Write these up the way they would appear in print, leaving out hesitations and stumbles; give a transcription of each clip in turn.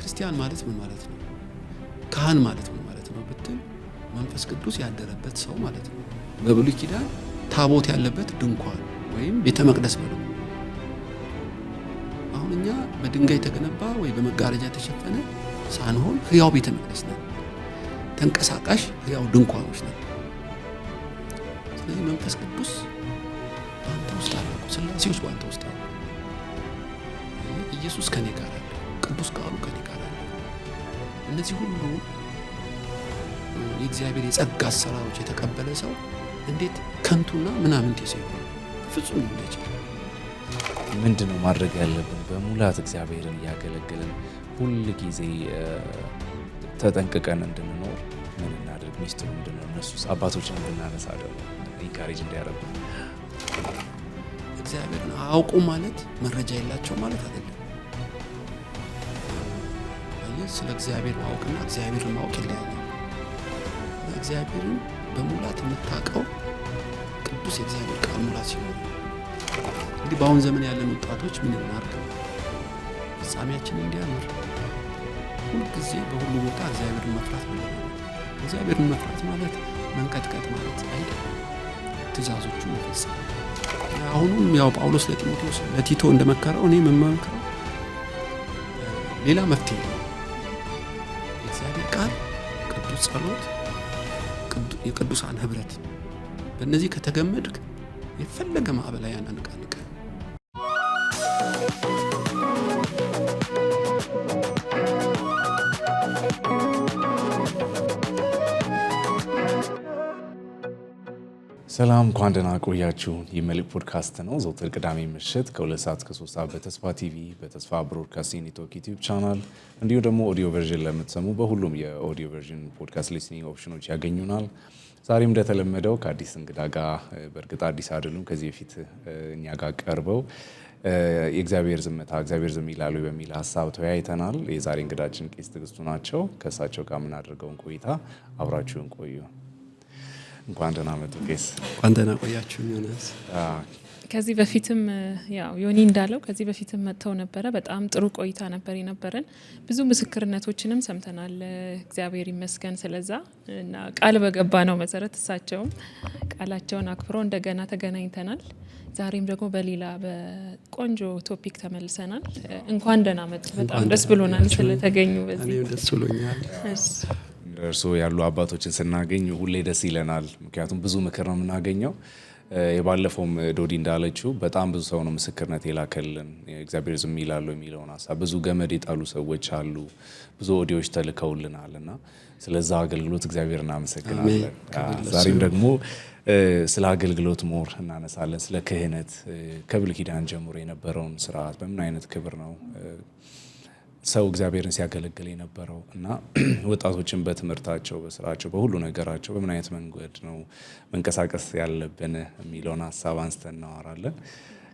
ክርስቲያን ማለት ምን ማለት ነው? ካህን ማለት ምን ማለት ነው ብትል መንፈስ ቅዱስ ያደረበት ሰው ማለት ነው። በብሉይ ኪዳን ታቦት ያለበት ድንኳን ወይም ቤተ መቅደስ ነው። አሁን እኛ በድንጋይ የተገነባ ወይ በመጋረጃ የተሸፈነ ሳንሆን ሕያው ቤተ መቅደስ ነን። ተንቀሳቃሽ ሕያው ድንኳኖች ነን። ስለዚህ መንፈስ ቅዱስ በአንተ ውስጥ አለ። ሥላሴዎች በአንተ ውስጥ አለ። ኢየሱስ ከኔ ጋር አለ። ቅዱስ ቃሉ ከኔ ጋር አለ። እነዚህ ሁሉ የእግዚአብሔር የጸጋ አሰራሮች የተቀበለ ሰው እንዴት ከንቱና ምናምንቴ ሰው ይሆናል? ፍጹም ሊሆን ይችላል። ምንድነው ማድረግ ያለብን? በሙላት እግዚአብሔርን እያገለገልን ሁል ጊዜ ተጠንቅቀን እንድንኖር ምን እናድርግ? ሚስጥሩ ምንድነው? እነሱስ አባቶችን እንድናነሳ ደግሞ ኢንካሬጅ እንዲያደርጉ። እግዚአብሔርን አውቁ ማለት መረጃ የላቸው ማለት አይደለም። ስለ እግዚአብሔር ማወቅና እግዚአብሔርን ማወቅ ይለያያል። እግዚአብሔርን በሙላት የምታውቀው ቅዱስ የእግዚአብሔር ቃል ሙላት ሲሆን፣ እንግዲህ በአሁን ዘመን ያለን ወጣቶች ምን እናድርግ? ፍጻሜያችን እንዲያምር ሁልጊዜ በሁሉ ቦታ እግዚአብሔርን መፍራት ማለት ነው። እግዚአብሔርን መፍራት ማለት መንቀጥቀጥ ማለት አይደለም። ትእዛዞቹ መፈጸም። አሁንም ያው ጳውሎስ ለጢሞቴዎስ ለቲቶ እንደመከረው እኔ የምመክረው ሌላ መፍትሄ ነው። የእግዚአብሔር ቃል፣ ቅዱስ ጸሎት፣ የቅዱሳን ህብረት፣ በእነዚህ ከተገመድክ የፈለገ ማዕበል ያናንቃንቃል። ሰላም እንኳን ደህና ቆያችሁ። የመልሕቅ ፖድካስት ነው። ዘወትር ቅዳሜ ምሽት ከ2 ሰዓት እስከ 3 ሰዓት በተስፋ ቲቪ፣ በተስፋ ብሮድካስቲንግ ኔትወርክ ዩቲዩብ ቻናል እንዲሁም ደግሞ ኦዲዮ ቨርዥን ለምትሰሙ በሁሉም የኦዲዮ ቨርዥን ፖድካስት ሊስኒንግ ኦፕሽኖች ያገኙናል። ዛሬም እንደተለመደው ከአዲስ እንግዳ ጋር፣ በእርግጥ አዲስ አይደሉም፣ ከዚህ በፊት እኛ ጋር ቀርበው የእግዚአብሔር ዝምታ እግዚአብሔር ዝም ይላሉ በሚል ሀሳብ ተወያይተናል። የዛሬ እንግዳችን ቄስ ትዕግስቱ ናቸው። ከእሳቸው ጋር የምናደርገውን ቆይታ አብራችሁን ቆዩ። እንኳን ደህና መጡ ቄስ። እንኳን ደህና ቆያችሁ ዮናስ። ከዚህ በፊትም ያው ዮኒ እንዳለው ከዚህ በፊትም መጥተው ነበረ። በጣም ጥሩ ቆይታ ነበር የነበረን። ብዙ ምስክርነቶችንም ሰምተናል። እግዚአብሔር ይመስገን ስለዛ እና ቃል በገባ ነው መሰረት እሳቸውም ቃላቸውን አክብረው እንደገና ተገናኝተናል። ዛሬም ደግሞ በሌላ በቆንጆ ቶፒክ ተመልሰናል። እንኳን ደህና መጡ። በጣም ደስ ብሎናል ስለተገኙ። በዚህ ደስ ብሎኛል። እርስዎ ያሉ አባቶችን ስናገኝ ሁሌ ደስ ይለናል። ምክንያቱም ብዙ ምክር ነው የምናገኘው። የባለፈውም ዶዲ እንዳለችው በጣም ብዙ ሰው ነው ምስክርነት የላከልን እግዚአብሔር ዝም ይላሉ የሚለውን ሀሳብ። ብዙ ገመድ የጣሉ ሰዎች አሉ፣ ብዙ ኦዲዮዎች ተልከውልናል እና ስለዛ አገልግሎት እግዚአብሔር እናመሰግናለን። ዛሬም ደግሞ ስለ አገልግሎት ሞር እናነሳለን። ስለ ክህነት ከብሉይ ኪዳን ጀምሮ የነበረውን ስርዓት በምን አይነት ክብር ነው ሰው እግዚአብሔርን ሲያገለግል የነበረው እና ወጣቶችን በትምህርታቸው፣ በስራቸው፣ በሁሉ ነገራቸው በምን አይነት መንገድ ነው መንቀሳቀስ ያለብን የሚለውን ሀሳብ አንስተን እናወራለን።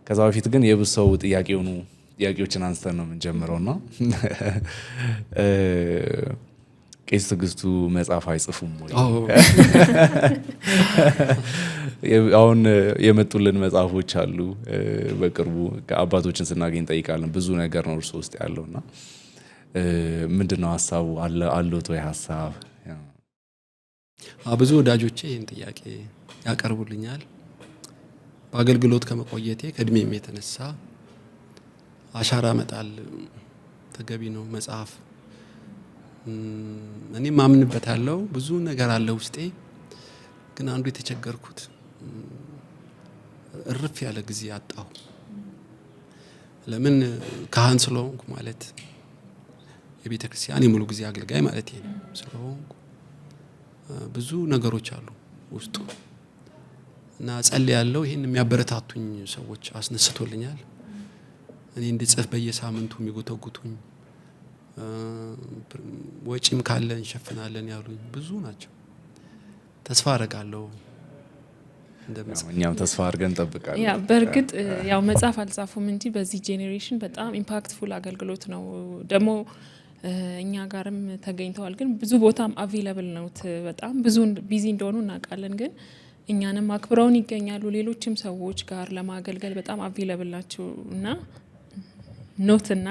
ከዛ በፊት ግን የብዙ ሰው ጥያቄዎችን አንስተን ነው የምንጀምረውና ቄስ ትዕግስቱ መጽሐፍ አይጽፉም ወይ? አሁን የመጡልን መጽሐፎች አሉ። በቅርቡ አባቶችን ስናገኝ ጠይቃለን። ብዙ ነገር ነው እርሱ ውስጥ ያለውና ምንድነው ሀሳቡ? አለዎት ወይ ሀሳብ? ብዙ ወዳጆቼ ይህን ጥያቄ ያቀርቡልኛል። በአገልግሎት ከመቆየቴ ከእድሜም የተነሳ አሻራ መጣል ተገቢ ነው። መጽሐፍ እኔም ማምንበታለሁ። ብዙ ነገር አለ ውስጤ። ግን አንዱ የተቸገርኩት እርፍ ያለ ጊዜ አጣሁ። ለምን? ካህን ስለሆንኩ ማለት የቤተ ክርስቲያን የሙሉ ጊዜ አገልጋይ ማለት ስለሆንኩ ብዙ ነገሮች አሉ ውስጡ እና ጸልያለሁ። ይሄን የሚያበረታቱኝ ሰዎች አስነስቶልኛል። እኔ እንድጽፍ በየሳምንቱ የሚጎተጉቱኝ፣ ወጪም ካለ እንሸፍናለን ያሉኝ ብዙ ናቸው። ተስፋ አደርጋለሁ እኛም ተስፋ አድርገን እንጠብቃለን። ያ በእርግጥ ያው መጽሐፍ አልጻፉም እንጂ በዚህ ጄኔሬሽን በጣም ኢምፓክትፉል አገልግሎት ነው። ደግሞ እኛ ጋርም ተገኝተዋል። ግን ብዙ ቦታም አቬይለብል ነው። በጣም ብዙ ቢዚ እንደሆኑ እናውቃለን። ግን እኛንም አክብረውን ይገኛሉ። ሌሎችም ሰዎች ጋር ለማገልገል በጣም አቬይለብል ናቸው እና ኖትና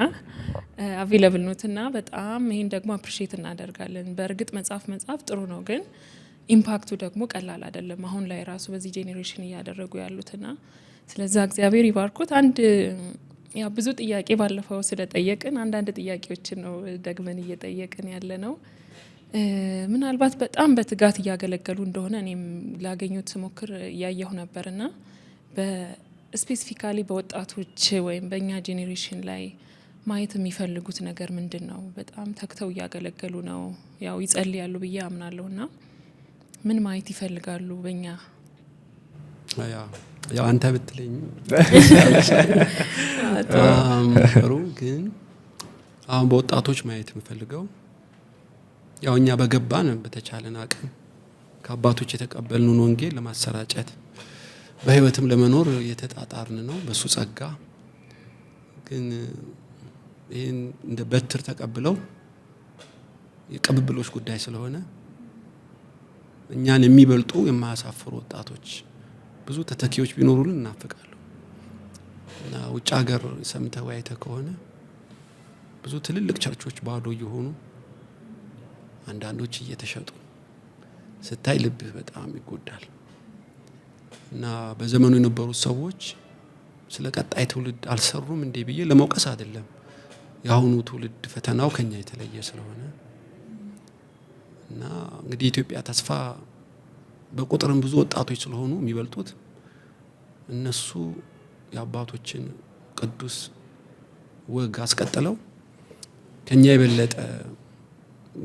አቬለብል ኖትና በጣም ይሄን ደግሞ አፕሪሺየት እናደርጋለን። በእርግጥ መጽሐፍ ጥሩ ነው፣ ግን ኢምፓክቱ ደግሞ ቀላል አይደለም። አሁን ላይ ራሱ በዚህ ጄኔሬሽን እያደረጉ ያሉትና ስለዛ እግዚአብሔር ይባርኩት። አንድ ብዙ ጥያቄ ባለፈው ስለጠየቅን አንዳንድ ጥያቄዎችን ነው ደግመን እየጠየቅን ያለ ነው። ምናልባት በጣም በትጋት እያገለገሉ እንደሆነ እኔም ላገኙት ስሞክር እያየሁ ነበርና በስፔሲፊካሊ በወጣቶች ወይም በእኛ ጄኔሬሽን ላይ ማየት የሚፈልጉት ነገር ምንድን ነው? በጣም ተግተው እያገለገሉ ነው፣ ያው ይጸልያሉ ብዬ አምናለሁና ምን ማየት ይፈልጋሉ በእኛ? ያው አንተ ብትለኝ ጥሩ፣ ግን አሁን በወጣቶች ማየት የምፈልገው ያው እኛ በገባን በተቻለን አቅም ከአባቶች የተቀበልነውን ወንጌል ለማሰራጨት በህይወትም ለመኖር የተጣጣርን ነው በሱ ጸጋ። ግን ይህን እንደ በትር ተቀብለው የቅብብሎች ጉዳይ ስለሆነ እኛን የሚበልጡ የማያሳፍሩ ወጣቶች ብዙ ተተኪዎች ቢኖሩልን እናፍቃለሁ። እና ውጭ ሀገር ሰምተህ አይተህ ከሆነ ብዙ ትልልቅ ቸርቾች ባዶ እየሆኑ አንዳንዶች እየተሸጡ ስታይ ልብህ በጣም ይጎዳል። እና በዘመኑ የነበሩት ሰዎች ስለ ቀጣይ ትውልድ አልሰሩም እንዴ ብዬ ለመውቀስ አይደለም። የአሁኑ ትውልድ ፈተናው ከኛ የተለየ ስለሆነ እና እንግዲህ ኢትዮጵያ ተስፋ በቁጥርም ብዙ ወጣቶች ስለሆኑ የሚበልጡት እነሱ የአባቶችን ቅዱስ ወግ አስቀጥለው ከኛ የበለጠ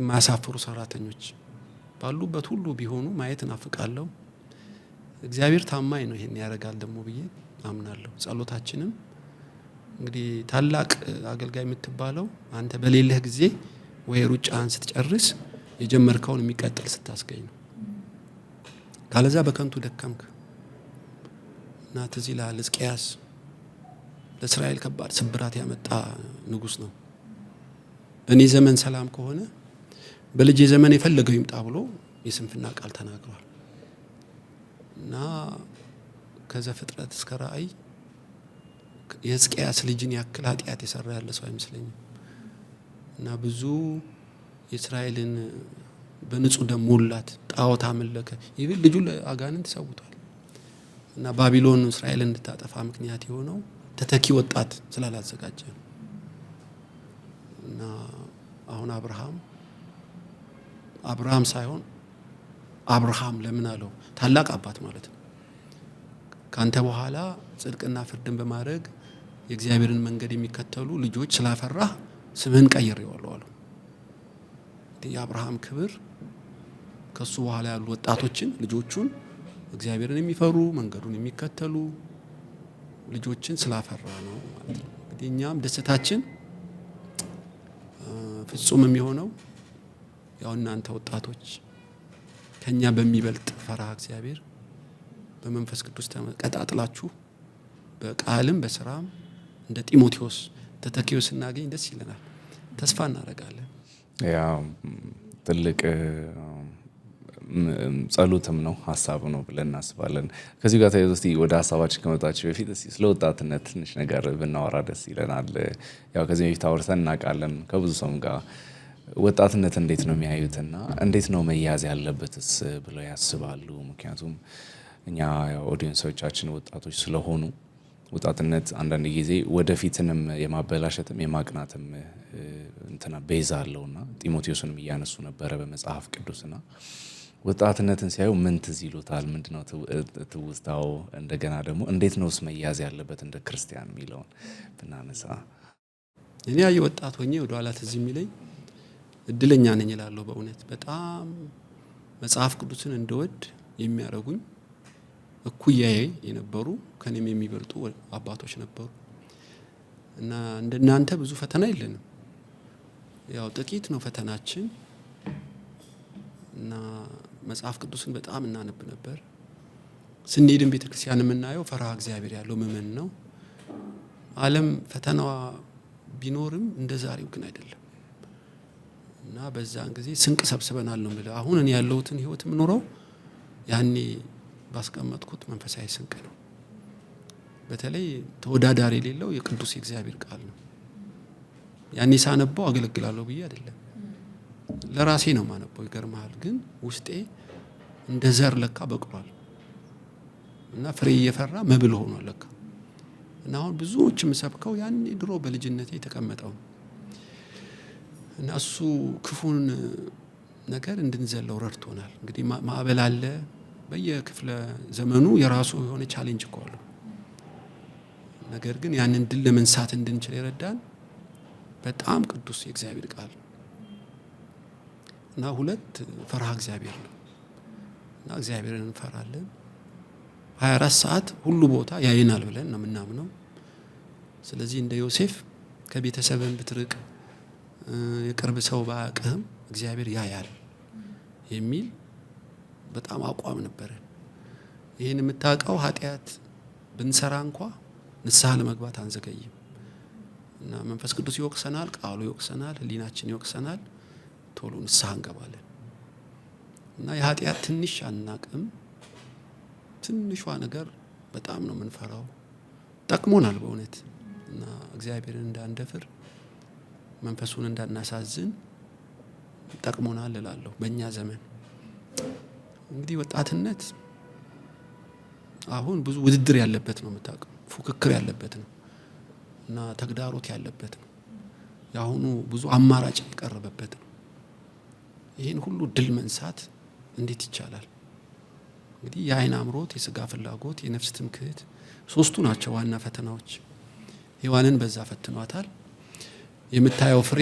ማሳፈሩ ሰራተኞች ባሉበት ሁሉ ቢሆኑ ማየት እናፍቃለሁ። እግዚአብሔር ታማኝ ነው፣ ይሄን ያደርጋል ደግሞ ብዬ አምናለሁ። ጸሎታችንም እንግዲህ ታላቅ አገልጋይ የምትባለው አንተ በሌለህ ጊዜ ወይ ሩጫህን ስትጨርስ የጀመርከውን የሚቀጥል ስታስገኝ ነው። ካለዛ በከንቱ ደከምክ። እና ትዝ ይልሃል ሕዝቅያስ ለእስራኤል ከባድ ስብራት ያመጣ ንጉስ ነው። በእኔ ዘመን ሰላም ከሆነ በልጄ ዘመን የፈለገው ይምጣ ብሎ የስንፍና ቃል ተናግሯል። እና ከዘፍጥረት እስከ ራእይ የሕዝቅያስ ልጅን ያክል ኃጢአት የሰራ ያለ ሰው አይመስለኝም። እና ብዙ የእስራኤልን በንጹህ ደም ሞላት፣ ጣዖት አመለከ። ይብል ልጁ ለአጋንንት ሰውቷል። እና ባቢሎን እስራኤልን እንድታጠፋ ምክንያት የሆነው ተተኪ ወጣት ስላላዘጋጀ ነው። እና አሁን አብርሃም ሳይሆን አብርሃም ለምን አለው? ታላቅ አባት ማለት ነው። ካንተ በኋላ ጽድቅና ፍርድን በማድረግ የእግዚአብሔርን መንገድ የሚከተሉ ልጆች ስላፈራህ ስምህን ቀይሬዋለሁ አለው። የአብርሃም ክብር ከሱ በኋላ ያሉ ወጣቶችን ልጆቹን እግዚአብሔርን የሚፈሩ መንገዱን የሚከተሉ ልጆችን ስላፈራ ነው ማለት ነው። እንግዲህ እኛም ደስታችን ፍጹም የሚሆነው ያው እናንተ ወጣቶች ከኛ በሚበልጥ ፈራህ እግዚአብሔር በመንፈስ ቅዱስ ተቀጣጥላችሁ በቃልም በስራም እንደ ጢሞቴዎስ ተተኪዎች ስናገኝ ደስ ይለናል፣ ተስፋ እናደርጋለን። ያው ትልቅ ጸሎትም ነው ሀሳብ ነው ብለን እናስባለን። ከዚህ ጋር ተያይዞ እስቲ ወደ ሀሳባችን ከመጣችን በፊት እስቲ ስለ ወጣትነት ትንሽ ነገር ብናወራ ደስ ይለናል። ያው ከዚህ በፊት አውርተን እናውቃለን ከብዙ ሰውም ጋር ወጣትነት እንዴት ነው የሚያዩትና እንዴት ነው መያዝ ያለበትስ ብለው ያስባሉ? ምክንያቱም እኛ ኦዲየንሶቻችን ወጣቶች ስለሆኑ ወጣትነት አንዳንድ ጊዜ ወደፊትንም የማበላሸትም የማቅናትም እንትና ቤዛ አለውና ጢሞቴዎስንም እያነሱ ነበረ በመጽሐፍ ቅዱስና ወጣትነትን ሲያዩ ምን ትዝ ይሉታል? ምንድነው ትውስታው? እንደገና ደግሞ እንዴት ነውስ መያዝ ያለበት እንደ ክርስቲያን የሚለውን ብናነሳ። እኔ ያየ ወጣት ሆኜ ወደ ኋላ ትዝ የሚለኝ እድለኛ ነኝ እላለሁ። በእውነት በጣም መጽሐፍ ቅዱስን እንደወድ የሚያደርጉኝ እኩያዬ የነበሩ ከኔም የሚበልጡ አባቶች ነበሩ። እና እንደናንተ ብዙ ፈተና የለንም፣ ያው ጥቂት ነው ፈተናችን። እና መጽሐፍ ቅዱስን በጣም እናነብ ነበር። ስንሄድም ቤተክርስቲያን የምናየው ፈራህ እግዚአብሔር ያለው ምእመን ነው። ዓለም ፈተናዋ ቢኖርም እንደ ዛሬው ግን አይደለም። እና በዛን ጊዜ ስንቅ ሰብስበናል ነው የምልህ። አሁን እኔ ያለሁትን ህይወት የምኖረው ያኔ ባስቀመጥኩት መንፈሳዊ ስንቅ ነው። በተለይ ተወዳዳሪ የሌለው የቅዱስ የእግዚአብሔር ቃል ነው። ያኔ ሳነበው አገለግላለሁ ብዬ አይደለም ለራሴ ነው ማነበው። ይገርማል። ግን ውስጤ እንደ ዘር ለካ በቅሏል እና ፍሬ እየፈራ መብል ሆኗል ለካ። እና አሁን ብዙዎች የምሰብከው ያኔ ድሮ በልጅነቴ የተቀመጠው እና እሱ ክፉን ነገር እንድንዘለው ረድቶናል። እንግዲህ ማዕበል አለ በየክፍለ ዘመኑ የራሱ የሆነ ቻሌንጅ እኮ አለው። ነገር ግን ያንን ድል ለመንሳት እንድንችል የረዳን በጣም ቅዱስ የእግዚአብሔር ቃል እና 2 ፈርሃ እግዚአብሔር ነው። እና እግዚአብሔርን እንፈራለን። 24 ሰዓት ሁሉ ቦታ ያየናል ብለን ነው የምናምነው። ስለዚህ እንደ ዮሴፍ ከቤተሰብን ብትርቅ የቅርብ ሰው ባያቅህም እግዚአብሔር ያያል የሚል በጣም አቋም ነበረ። ይህን የምታውቀው ኃጢአት ብንሰራ እንኳ ንስሐ ለመግባት አንዘገይም እና መንፈስ ቅዱስ ይወቅሰናል፣ ቃሉ ይወቅሰናል፣ ህሊናችን ይወቅሰናል፣ ቶሎ ንስሐ እንገባለን እና የኃጢአት ትንሽ አናቅም። ትንሿ ነገር በጣም ነው የምንፈራው። ጠቅሞናል በእውነት እና እግዚአብሔርን እንዳንደፍር መንፈሱን እንዳናሳዝን ጠቅሞናል እላለሁ። በእኛ ዘመን እንግዲህ ወጣትነት አሁን ብዙ ውድድር ያለበት ነው የምታውቀው፣ ፉክክር ያለበት ነው እና ተግዳሮት ያለበት ነው። የአሁኑ ብዙ አማራጭ የቀረበበት ነው። ይህን ሁሉ ድል መንሳት እንዴት ይቻላል? እንግዲህ የአይን አምሮት፣ የስጋ ፍላጎት፣ የነፍስ ትምክህት 3ቱ ናቸው ዋና ፈተናዎች። ሔዋንን በዛ ፈትኗታል። የምታየው ፍሬ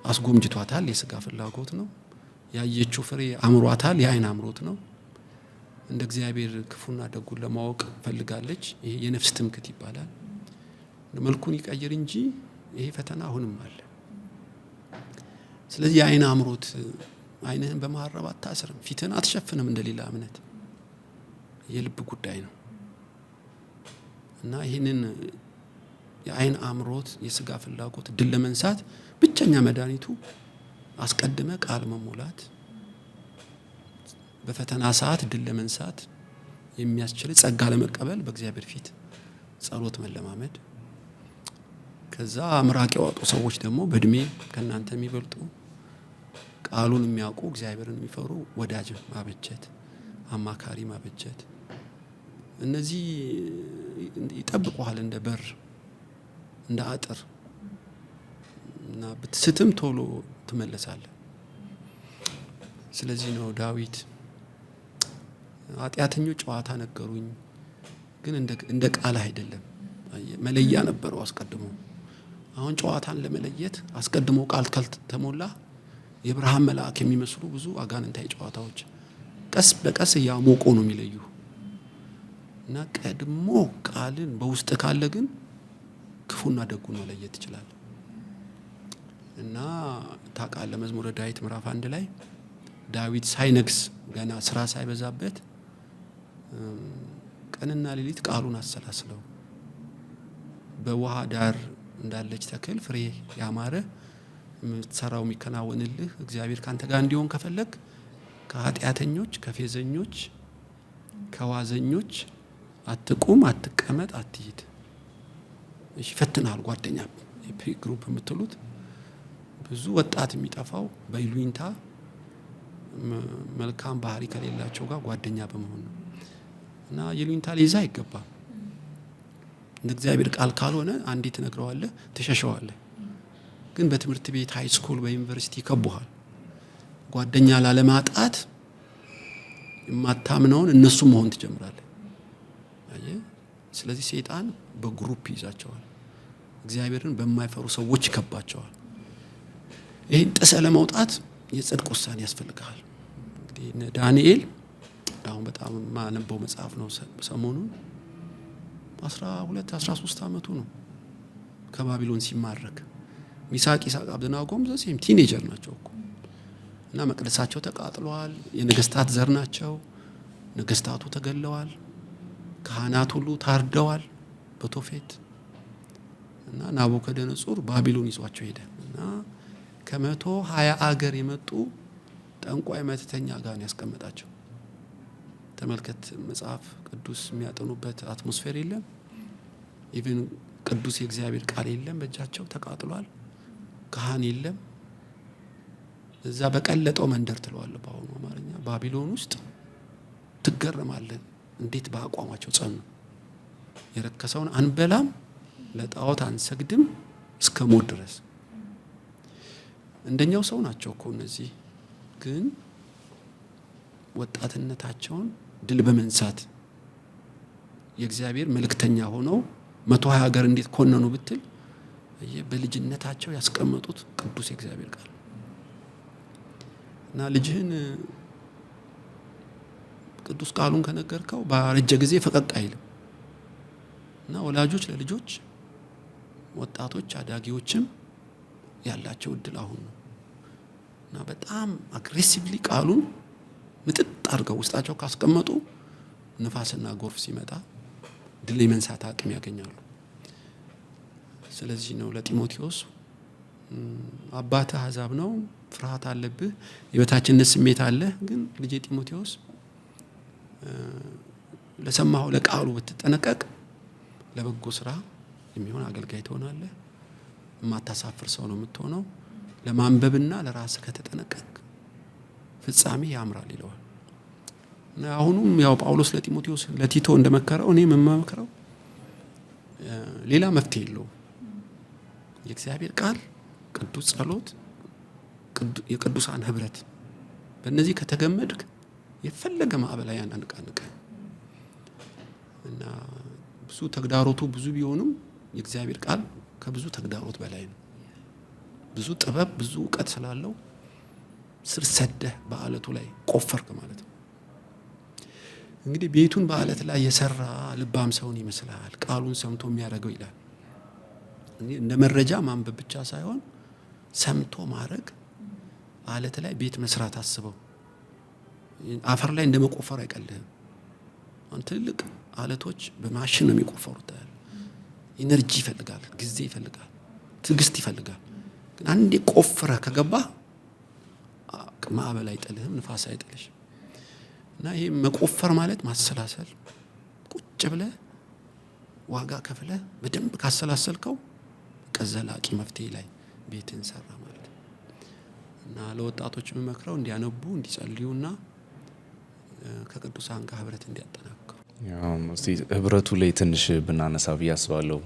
አስጎምጅቷታል፣ የስጋ ፍላጎት ነው። ያየችው ፍሬ አምሯታል፣ የአይን አምሮት ነው። እንደ እግዚአብሔር ክፉና ደጉን ለማወቅ ፈልጋለች። ይሄ የነፍስ ትምክህት ይባላል። መልኩን ይቀይር እንጂ ይሄ ፈተና አሁንም አለ። ስለዚህ የአይን አምሮት፣ አይንህን በመሐረብ አታስርም፣ ፊትህን አትሸፍንም እንደሌላ እምነት። የልብ ጉዳይ ነው እና ይህንን የአይን አምሮት፣ የስጋ ፍላጎት ድል ለመንሳት ብቸኛ መድኃኒቱ አስቀድመ ቃል መሞላት፣ በፈተና ሰዓት ድል ለመንሳት የሚያስችል ጸጋ ለመቀበል በእግዚአብሔር ፊት ጸሎት መለማመድ። ከዛ ምራቅ ያወጡ ሰዎች ደግሞ በእድሜ ከናንተ የሚበልጡ ቃሉን የሚያውቁ እግዚአብሔርን የሚፈሩ ወዳጅ ማበጀት፣ አማካሪ ማበጀት። እነዚህ ይጠብቁሃል እንደ በር እንደ አጥር እና ብትስትም ቶሎ ትመለሳለህ። ስለዚህ ነው ዳዊት ኃጢአተኞች ጨዋታ ነገሩኝ፣ ግን እንደ ቃል አይደለም። መለያ ነበረው አስቀድሞ። አሁን ጨዋታን ለመለየት አስቀድሞ ቃል ካልተሞላ የብርሃን መልአክ የሚመስሉ ብዙ አጋንንታዊ ጨዋታዎች ቀስ በቀስ እያሞቁ ነው የሚለዩ እና ቀድሞ ቃልን በውስጥ ካለ ግን ክፉና ደጉን መለየት ይችላል። እና ታውቃለህ መዝሙረ ዳዊት ምዕራፍ 1 ላይ ዳዊት ሳይነግስ ገና ስራ ሳይበዛበት ቀንና ሌሊት ቃሉን አሰላስለው በውሃ ዳር እንዳለች ተክል ፍሬ ያማረ የምትሰራው የሚከናወንልህ እግዚአብሔር ካንተ ጋር እንዲሆን ከፈለግ ከኃጢአተኞች፣ ከፌዘኞች፣ ከዋዘኞች አትቁም፣ አትቀመጥ፣ አትሂድ። እሺ ፈትናል። ጓደኛ ግሩፕ የምትሉት ብዙ ወጣት የሚጠፋው በይሉኝታ መልካም ባህሪ ከሌላቸው ጋር ጓደኛ በመሆን ነው እና ይሉኝታ ሊይዛ አይገባም። እንደ እግዚአብሔር ቃል ካልሆነ አንዴ ትነግረዋለህ፣ ትሸሸዋለህ። ግን በትምህርት ቤት ሃይ ስኩል፣ በዩኒቨርሲቲ ይከቡሃል። ጓደኛ ላለማጣት የማታምነውን እነሱ መሆን ትጀምራለህ። አየህ። ስለዚህ ሰይጣን በግሩፕ ይዛቸዋል፣ እግዚአብሔርን በማይፈሩ ሰዎች ይከባቸዋል። ይህን ጥሰህ ለመውጣት የጽድቅ ውሳኔ ያስፈልጋል። እንግዲህ ዳንኤል አሁን በጣም ማነበው መጽሐፍ ነው። ሰሞኑን 12-13 ዓመቱ ነው ከባቢሎን ሲማረክ። ሚሳቅ፣ ይሳቅ፣ አብደናጎም ዘሴም ቲኔጀር ናቸው እኮ እና መቅደሳቸው ተቃጥለዋል። የነገስታት ዘር ናቸው። ነገስታቱ ተገለዋል። ካህናት ሁሉ ታርደዋል በቶፌት እና ናቡከደነጾር ባቢሎን ይዟቸው ሄደ እና ከ120 አገር የመጡ ጠንቋይ መተተኛ ጋር ያስቀመጣቸው። ተመልከት። መጽሐፍ ቅዱስ የሚያጠኑበት አትሞስፌር የለም። ኢቭን ቅዱስ የእግዚአብሔር ቃል የለም። በእጃቸው ተቃጥሏል። ካህን የለም። እዛ በቀለጠው መንደር ትለዋለህ በአሁኑ አማርኛ ባቢሎን ውስጥ ትገረማለህ። እንዴት በአቋማቸው ጸኑ። የረከሰውን አንበላም፣ ለጣዖት አንሰግድም እስከ ሞት ድረስ። እንደኛው ሰው ናቸው እኮ እነዚህ። ግን ወጣትነታቸውን ድል በመንሳት የእግዚአብሔር መልእክተኛ ሆነው 120 ሀገር እንዴት ኮነኑ ብትል በልጅነታቸው ያስቀመጡት ቅዱስ የእግዚአብሔር ቃል እና ልጅህን ቅዱስ ቃሉን ከነገርከው ባረጀ ጊዜ ፈቀቅ አይልም። እና ወላጆች ለልጆች ወጣቶች አዳጊዎችም ያላቸው እድል አሁን ነው። እና በጣም አግሬሲቭሊ ቃሉን ምጥጥ አድርገው ውስጣቸው ካስቀመጡ ንፋስና ጎርፍ ሲመጣ ድል የመንሳት አቅም ያገኛሉ። ስለዚህ ነው ለጢሞቴዎስ አባትህ አሕዛብ ነው፣ ፍርሃት አለብህ፣ የበታችነት ስሜት አለ። ግን ልጄ ጢሞቴዎስ ለሰማኸው ለቃሉ ብትጠነቀቅ ለበጎ ስራ የሚሆን አገልጋይ ትሆናለህ። የማታሳፍር ሰው ነው የምትሆነው። ለማንበብና ለራስህ ከተጠነቀቅ ፍጻሜ ያምራል ይለዋል። እና አሁንም ያው ጳውሎስ ለጢሞቴዎስ ለቲቶ እንደመከረው እኔም የምመክረው ሌላ መፍትሄ የለውም። የእግዚአብሔር ቃል፣ ቅዱስ ጸሎት፣ የቅዱሳን ህብረት፣ በእነዚህ ከተገመድክ የፈለገ ማዕበል ያናንቃንቅ። እና ብዙ ተግዳሮቱ ብዙ ቢሆንም የእግዚአብሔር ቃል ከብዙ ተግዳሮት በላይ ነው። ብዙ ጥበብ ብዙ እውቀት ስላለው ስር ሰደህ በአለቱ ላይ ቆፈርክ ማለት ነው። እንግዲህ ቤቱን በአለት ላይ የሰራ ልባም ሰውን ይመስላል ቃሉን ሰምቶ የሚያደርገው ይላል። እንደ መረጃ ማንበብ ብቻ ሳይሆን ሰምቶ ማድረግ። አለት ላይ ቤት መስራት አስበው። አፈር ላይ እንደመቆፈር አይቀልህም። ትልቅ አለቶች በማሽን ነው የሚቆፈሩት። ኢነርጂ ይፈልጋል፣ ጊዜ ይፈልጋል፣ ትዕግስት ይፈልጋል። ግን አንዴ ቆፍረህ ከገባህ ማዕበል አይጥልህም፣ ንፋስ አይጥልሽም። እና ይሄ መቆፈር ማለት ማሰላሰል፣ ቁጭ ብለህ ዋጋ ከፍለህ በደንብ ካሰላሰልከው ዘላቂ መፍትሄ ላይ ቤትን ሰራ ማለት። እና ለወጣቶች የምመክረው እንዲያነቡ፣ እንዲጸልዩና ከቅዱሳን ጋር ህብረት እንዲያጠናክሩ። እስቲ ህብረቱ ላይ ትንሽ ብናነሳ ብዬ አስባለሁ።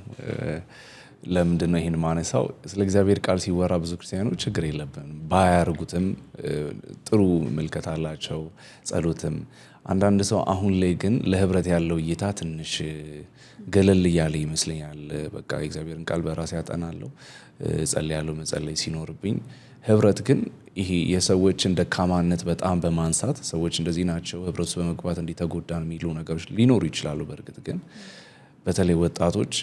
ለምንድን ነው ይህን ማነሳው? ስለ እግዚአብሔር ቃል ሲወራ ብዙ ክርስቲያኖች ችግር የለብንም ባያርጉትም ጥሩ ምልከት አላቸው፣ ጸሎትም። አንዳንድ ሰው አሁን ላይ ግን ለህብረት ያለው እይታ ትንሽ ገለል እያለ ይመስለኛል። በቃ የእግዚአብሔርን ቃል በራሴ ያጠናለሁ፣ ጸልያለሁ መጸለይ ሲኖርብኝ። ህብረት ግን ይሄ የሰዎችን ደካማነት በጣም በማንሳት ሰዎች እንደዚህ ናቸው፣ ህብረቱ በመግባት እንዲተጎዳን የሚሉ ነገሮች ሊኖሩ ይችላሉ። በእርግጥ ግን በተለይ ወጣቶች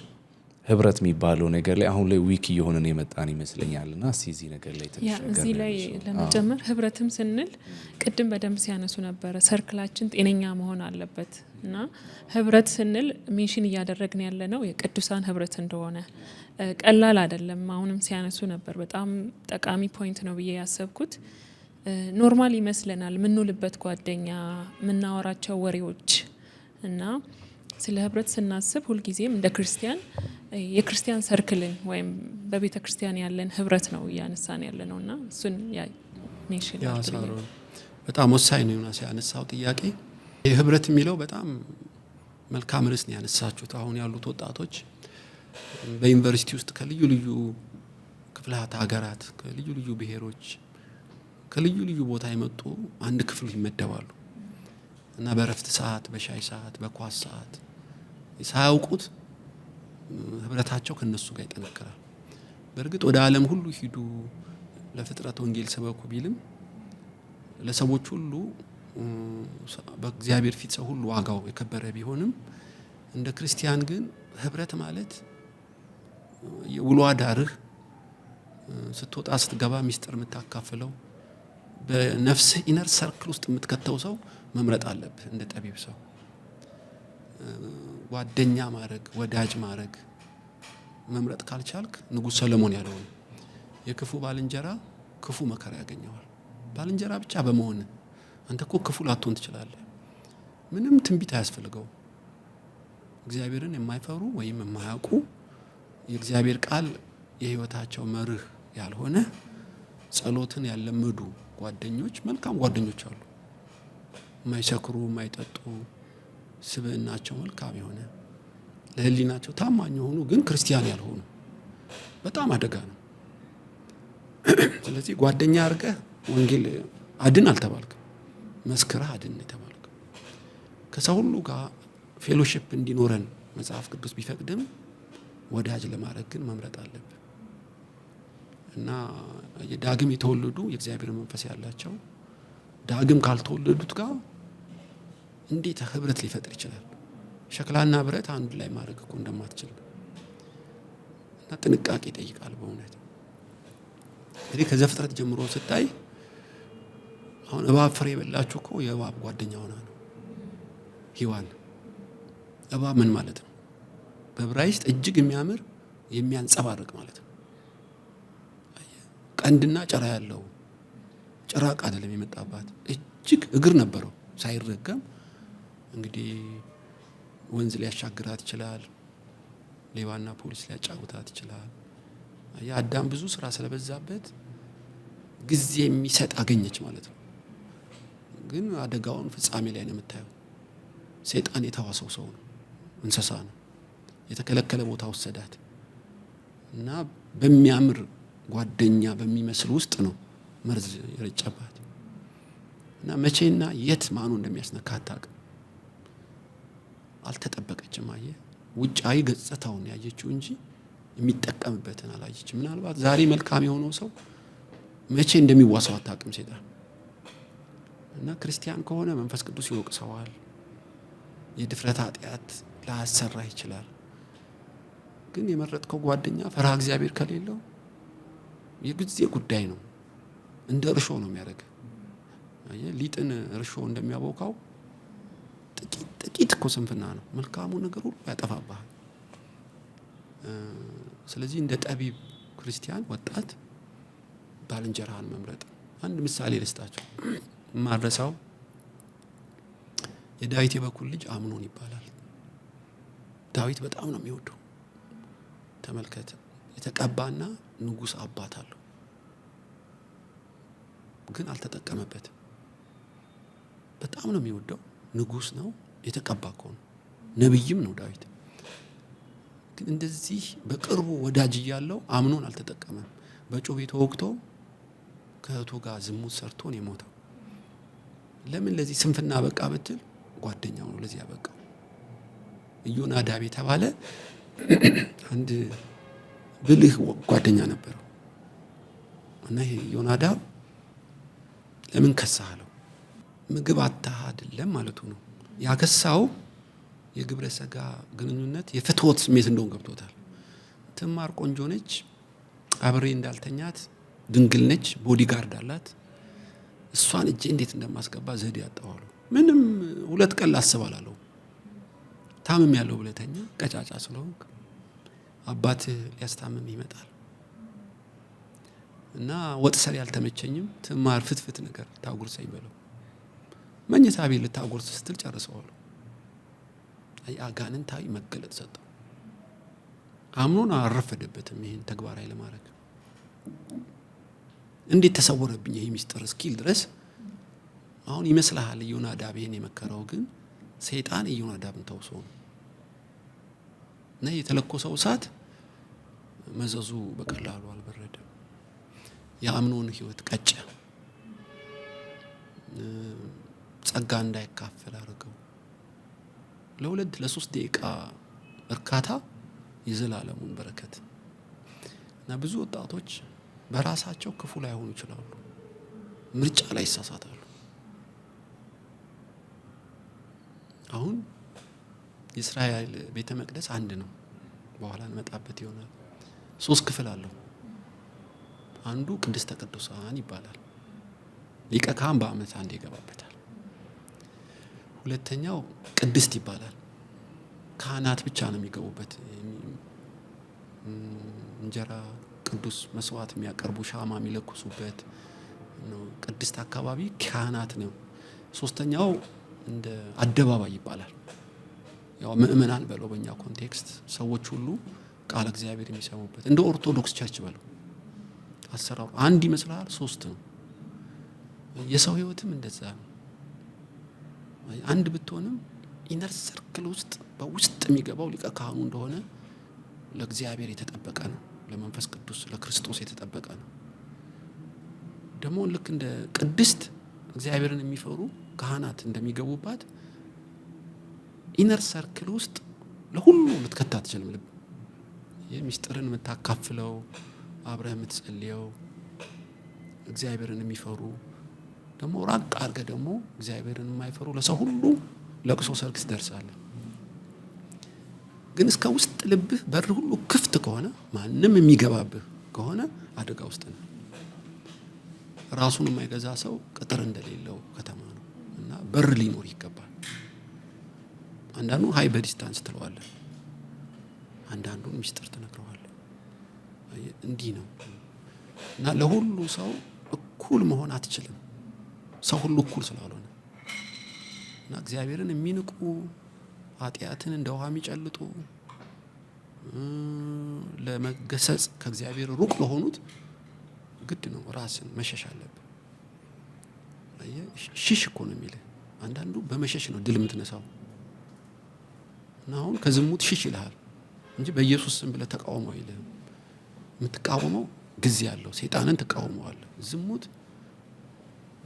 ህብረት የሚባለው ነገር ላይ አሁን ላይ ዊክ እየሆነን የመጣን ይመስለኛል። እና እዚህ ነገር ላይ እዚህ ላይ ለመጨመር ህብረትም ስንል ቅድም በደንብ ሲያነሱ ነበረ፣ ሰርክላችን ጤነኛ መሆን አለበት። እና ህብረት ስንል ሜንሽን እያደረግን ያለ ነው የቅዱሳን ህብረት እንደሆነ ቀላል አይደለም። አሁንም ሲያነሱ ነበር፣ በጣም ጠቃሚ ፖይንት ነው ብዬ ያሰብኩት። ኖርማል ይመስለናል የምንውልበት ጓደኛ፣ የምናወራቸው ወሬዎች እና ስለ ህብረት ስናስብ ሁልጊዜም እንደ ክርስቲያን የክርስቲያን ሰርክልን ወይም በቤተ ክርስቲያን ያለን ህብረት ነው እያነሳን ያለ ነው። እና እሱን ሜንሽን በጣም ወሳኝ ነው። ዮናስ ያነሳው ጥያቄ ህብረት የሚለው በጣም መልካም ርዕስ ነው ያነሳችሁት። አሁን ያሉት ወጣቶች በዩኒቨርሲቲ ውስጥ ከልዩ ልዩ ክፍላት ሀገራት፣ ከልዩ ልዩ ብሔሮች፣ ከልዩ ልዩ ቦታ የመጡ አንድ ክፍል ይመደባሉ እና በረፍት ሰዓት፣ በሻይ ሰዓት፣ በኳስ ሰዓት ሳያውቁት ህብረታቸው ከነሱ ጋር ይጠነክራል። በእርግጥ ወደ ዓለም ሁሉ ሂዱ ለፍጥረት ወንጌል ስበኩ ቢልም ለሰዎች ሁሉ በእግዚአብሔር ፊት ሰው ሁሉ ዋጋው የከበረ ቢሆንም እንደ ክርስቲያን ግን ህብረት ማለት የውሎ አዳርህ ስትወጣ ስትገባ ሚስጥር የምታካፍለው በነፍስህ ኢነር ሰርክል ውስጥ የምትከተው ሰው መምረጥ አለብህ። እንደ ጠቢብ ሰው ጓደኛ ማድረግ፣ ወዳጅ ማድረግ መምረጥ ካልቻልክ ንጉሥ ሰለሞን ያለው የክፉ ባልንጀራ ክፉ መከራ ያገኘዋል። ባልንጀራ ብቻ በመሆን አንተ እኮ ክፉ ላትሆን ትችላለህ። ምንም ትንቢት አያስፈልገው። እግዚአብሔርን የማይፈሩ ወይም የማያውቁ የእግዚአብሔር ቃል የህይወታቸው መርህ ያልሆነ ጸሎትን ያለመዱ ጓደኞች መልካም ጓደኞች አሉ። የማይሰክሩ የማይጠጡ ስብዕናቸው መልካም የሆነ ለህሊናቸው ታማኝ የሆኑ ግን ክርስቲያን ያልሆኑ በጣም አደጋ ነው። ስለዚህ ጓደኛ አድርገህ ወንጌል አድን አልተባልክም፣ መስክረህ አድን የተባልከው። ከሰው ሁሉ ጋር ፌሎሺፕ እንዲኖረን መጽሐፍ ቅዱስ ቢፈቅድም ወዳጅ ለማድረግ ግን መምረጥ አለብን እና ዳግም የተወለዱ የእግዚአብሔር መንፈስ ያላቸው ዳግም ካልተወለዱት ጋር እንዴት ህብረት ሊፈጥር ይችላል? ሸክላና ብረት አንድ ላይ ማድረግ እኮ እንደማትችል እና ጥንቃቄ ይጠይቃል በእውነት። እንግዲህ ከዘፍጥረት ጀምሮ ስታይ አሁን እባብ ፍሬ የበላችሁ እኮ የእባብ ጓደኛ ሆና ነው ሔዋን። እባብ ምን ማለት ነው? በዕብራይስጥ እጅግ የሚያምር የሚያንጸባርቅ ማለት ነው። ቀንድና ጭራ ያለው ጭራቅ አይደለም የመጣባት፣ እጅግ እግር ነበረው ሳይረገም። እንግዲህ ወንዝ ሊያሻግራት ይችላል፣ ሌባና ፖሊስ ሊያጫውታት ይችላል። የአዳም ብዙ ስራ ስለበዛበት ጊዜ የሚሰጥ አገኘች ማለት ነው። ግን አደጋውን ፍጻሜ ላይ ነው የምታየው። ሰይጣን የተዋሰው ሰው ነው፣ እንስሳ ነው። የተከለከለ ቦታ ወሰዳት እና በሚያምር ጓደኛ በሚመስል ውስጥ ነው መርዝ የረጨባት እና መቼና የት ማኑ እንደሚያስነካ አታውቅም። አልተጠበቀችም። አየህ፣ ውጫዊ ገጽታውን ያየችው እንጂ የሚጠቀምበትን አላየችም። ምናልባት ዛሬ መልካም የሆነው ሰው መቼ እንደሚዋሰው አታውቅም ሰይጣን። እና ክርስቲያን ከሆነ መንፈስ ቅዱስ ይወቅሰዋል። የድፍረት ኃጢአት ላያሰራ ይችላል። ግን የመረጥከው ጓደኛ ፈርሃ እግዚአብሔር ከሌለው የጊዜ ጉዳይ ነው። እንደ እርሾ ነው የሚያደርግ። ሊጥን እርሾ እንደሚያቦካው ጥቂት እኮ ስንፍና ነው መልካሙ ነገር ሁሉ ያጠፋብሃል። ስለዚህ እንደ ጠቢብ ክርስቲያን ወጣት ባልንጀራህን መምረጥ። አንድ ምሳሌ ልስጣቸው ማድረሳው። የዳዊት የበኩር ልጅ አምኖን ይባላል። ዳዊት በጣም ነው የሚወደው። ተመልከተ፣ የተቀባና ንጉስ አባት አለው፣ ግን አልተጠቀመበትም። በጣም ነው የሚወደው። ንጉስ ነው፣ የተቀባ እኮ ነው፣ ነብይም ነው ዳዊት። ግን እንደዚህ በቅርቡ ወዳጅ እያለው አምኖን አልተጠቀመም። በጮቤ ተወግቶ ከእህቱ ጋር ዝሙት ሰርቶ ነው የሞተው። ለምን ለዚህ ስንፍና በቃ ብትል ጓደኛው ነው ለዚህ ያበቃው። ኢዮናዳብ የተባለ አንድ ብልህ ጓደኛ ነበረው እና ይሄ ኢዮናዳብ ለምን ከሳህ አለው። ምግብ አታህ አይደለም ማለቱ ነው። ያከሳው የግብረ ሥጋ ግንኙነት የፍትወት ስሜት እንደሆነ ገብቶታል። ትማር፣ ቆንጆ ነች፣ አብሬ እንዳልተኛት ድንግል ነች፣ ቦዲጋርድ አላት። እሷን እጄ እንዴት እንደማስገባ ዘዴ ያጣዋሉ። ምንም 2 ቀን ላስባላለሁ። ታምም ያለው ብለተኛ ቀጫጫ ስለሆንክ አባትህ ሊያስታምም ይመጣል እና ወጥ ሰሪ ያልተመቸኝም ትማር ፍትፍት ነገር ታጉርሰኝ በለው። መኝታ ቤት ልታጎርስ ስትል ጨርሰዋል። አጋንንታዊ መገለጥ ሰጠው። አምኖን አረፈደበትም ይሄን ተግባራዊ ለማድረግ። እንዴት ተሰወረብኝ ይሄ ሚስጥር እስኪል ድረስ አሁን ይመስልሃል ኢዮናዳብ ይሄን የመከረው፣ ግን ሰይጣን ኢዮናዳብን ተውሶ ነው እና የተለኮሰው እሳት መዘዙ በቀላሉ አልበረደም። የአምኖን ህይወት ቀጨ። ጸጋ እንዳይካፈል አድርገው። ለ2-3 ደቂቃ እርካታ የዘላለሙን በረከት እና ብዙ ወጣቶች በራሳቸው ክፉ ላይ ሆኑ ይችላሉ፣ ምርጫ ላይ ይሳሳታሉ። አሁን የእስራኤል ቤተ መቅደስ አንድ ነው፣ በኋላ እንመጣበት ይሆናል። 3 ክፍል አለው። አንዱ ቅድስተ ቅዱሳን ይባላል። ሊቀ ካህን በዓመት አንድ ይገባበታል። ሁለተኛው ቅድስት ይባላል። ካህናት ብቻ ነው የሚገቡበት። እንጀራ ቅዱስ መስዋዕት የሚያቀርቡ ሻማ የሚለኩሱበት ነው። ቅድስት አካባቢ ካህናት ነው። ሶስተኛው እንደ አደባባይ ይባላል። ያው ምእመናን በለው በእኛ ኮንቴክስት ሰዎች ሁሉ ቃል እግዚአብሔር የሚሰሙበት እንደ ኦርቶዶክስ ቸርች በለው አሰራሩ አንድ ይመስላል፣ ሶስት ነው። የሰው ህይወትም እንደዛ ነው። አንድ ብትሆንም ኢነር ሰርክል ውስጥ በውስጥ የሚገባው ሊቀ ካህኑ እንደሆነ ለእግዚአብሔር የተጠበቀ ነው። ለመንፈስ ቅዱስ ለክርስቶስ የተጠበቀ ነው። ደግሞ ልክ እንደ ቅድስት እግዚአብሔርን የሚፈሩ ካህናት እንደሚገቡባት ኢነር ሰርክል ውስጥ ለሁሉ ልትከታ አትችልም። ልብ የሚስጥርን የምታካፍለው አብረህ የምትጸልየው እግዚአብሔርን የሚፈሩ ደግሞ ራቅ አድርገህ ደግሞ እግዚአብሔርን የማይፈሩ ለሰው ሁሉ ለቅሶ ሰርክ ትደርሳለህ። ግን እስከ ውስጥ ልብህ በር ሁሉ ክፍት ከሆነ ማንም የሚገባብህ ከሆነ አደጋ ውስጥ ነው። ራሱን የማይገዛ ሰው ቅጥር እንደሌለው ከተማ ነው እና በር ሊኖር ይገባል። አንዳንዱ ሃይ በዲስታንስ ትለዋለህ፣ አንዳንዱን ሚስጥር ትነግረዋለህ። እንዲህ ነው እና ለሁሉ ሰው እኩል መሆን አትችልም። ሰው ሁሉ እኩል ስላልሆነ እና እግዚአብሔርን የሚንቁ ኃጢአትን እንደ ውሃ የሚጨልጡ ለመገሰጽ ከእግዚአብሔር ሩቅ ለሆኑት ግድ ነው ራስን መሸሽ አለብህ። ሽሽ እኮ ነው የሚልህ። አንዳንዱ በመሸሽ ነው ድል የምትነሳው እና አሁን ከዝሙት ሽሽ ይልሃል እንጂ በኢየሱስ ስም ብለህ ተቃውሞ አይልህም። የምትቃወመው ጊዜ ያለው ሰይጣንን ትቃወመዋለህ። ዝሙት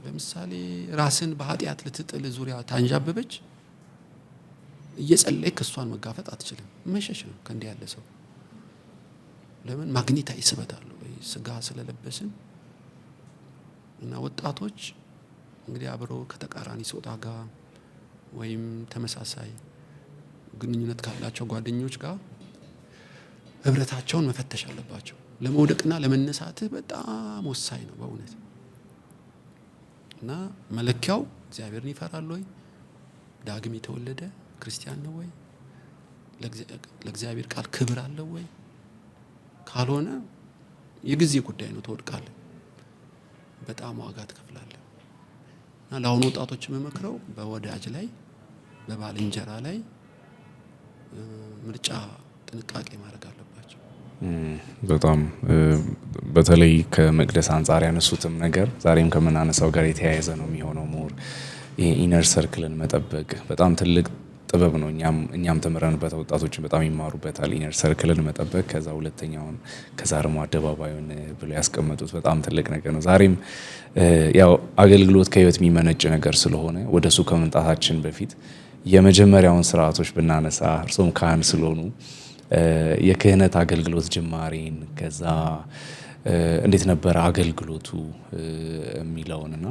ለምሳሌ ራስን በኃጢአት ልትጥል ዙሪያ ታንዣበበች እየጸለይክ እሷን መጋፈጥ አትችልም። መሸሽ ነው ከእንዲህ ያለ ሰው። ለምን ማግኔታዊ ስበት አለው ወይ ስጋ ስለለበስን እና ወጣቶች እንግዲህ አብረው ከተቃራኒ ጾታ ጋር ወይም ተመሳሳይ ግንኙነት ካላቸው ጓደኞች ጋር ህብረታቸውን መፈተሽ አለባቸው። ለመውደቅና ለመነሳትህ በጣም ወሳኝ ነው በእውነት። እና መለኪያው እግዚአብሔርን ይፈራል ወይ? ዳግም የተወለደ ክርስቲያን ነው ወይ? ለእግዚአብሔር ቃል ክብር አለው ወይ? ካልሆነ የጊዜ ጉዳይ ነው፣ ትወድቃለህ፣ በጣም ዋጋ ትከፍላለህ። እና ለአሁኑ ወጣቶች የምመክረው በወዳጅ ላይ በባልንጀራ ላይ ምርጫ ጥንቃቄ ማድረግ አለባቸው። በጣም በተለይ ከመቅደስ አንጻር ያነሱትም ነገር ዛሬም ከምናነሳው ጋር የተያያዘ ነው የሚሆነው። ሞር ይሄ ኢነር ሰርክልን መጠበቅ በጣም ትልቅ ጥበብ ነው። እኛም ተምረንበት ወጣቶችን በጣም ይማሩበታል። ኢነር ሰርክልን መጠበቅ፣ ከዛ ሁለተኛውን ከዛ ደግሞ አደባባዩን ብለው ያስቀመጡት በጣም ትልቅ ነገር ነው። ዛሬም ያው አገልግሎት ከህይወት የሚመነጭ ነገር ስለሆነ ወደሱ ከመምጣታችን በፊት የመጀመሪያውን ስርዓቶች ብናነሳ እርሶም ካህን ስለሆኑ የክህነት አገልግሎት ጅማሬን ከዛ እንዴት ነበረ አገልግሎቱ የሚለውንና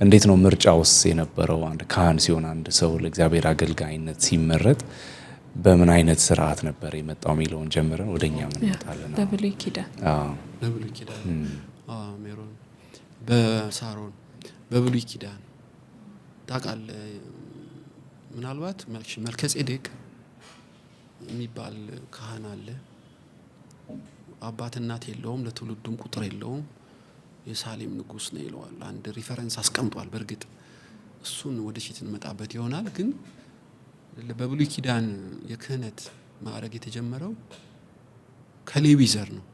እንዴት ነው ምርጫውስ የነበረው? አንድ ካህን ሲሆን አንድ ሰው ለእግዚአብሔር አገልጋይነት ሲመረጥ በምን አይነት ስርዓት ነበር የመጣው የሚለውን ጀምረን ወደኛ እንመጣለን። በብሉይ ኪዳን ሜሮን በሳሮን በብሉይ ኪዳን ታውቃለህ፣ ምናልባት መልከጼዴቅ የሚባል ካህን አለ። አባት እናት የለውም፣ ለትውልዱም ቁጥር የለውም። የሳሌም ንጉስ ነው ይለዋል። አንድ ሪፈረንስ አስቀምጧል። በእርግጥ እሱን ወደፊት እንመጣበት ይሆናል። ግን በብሉይ ኪዳን የክህነት ማዕረግ የተጀመረው ከሌዊ ዘር ነው።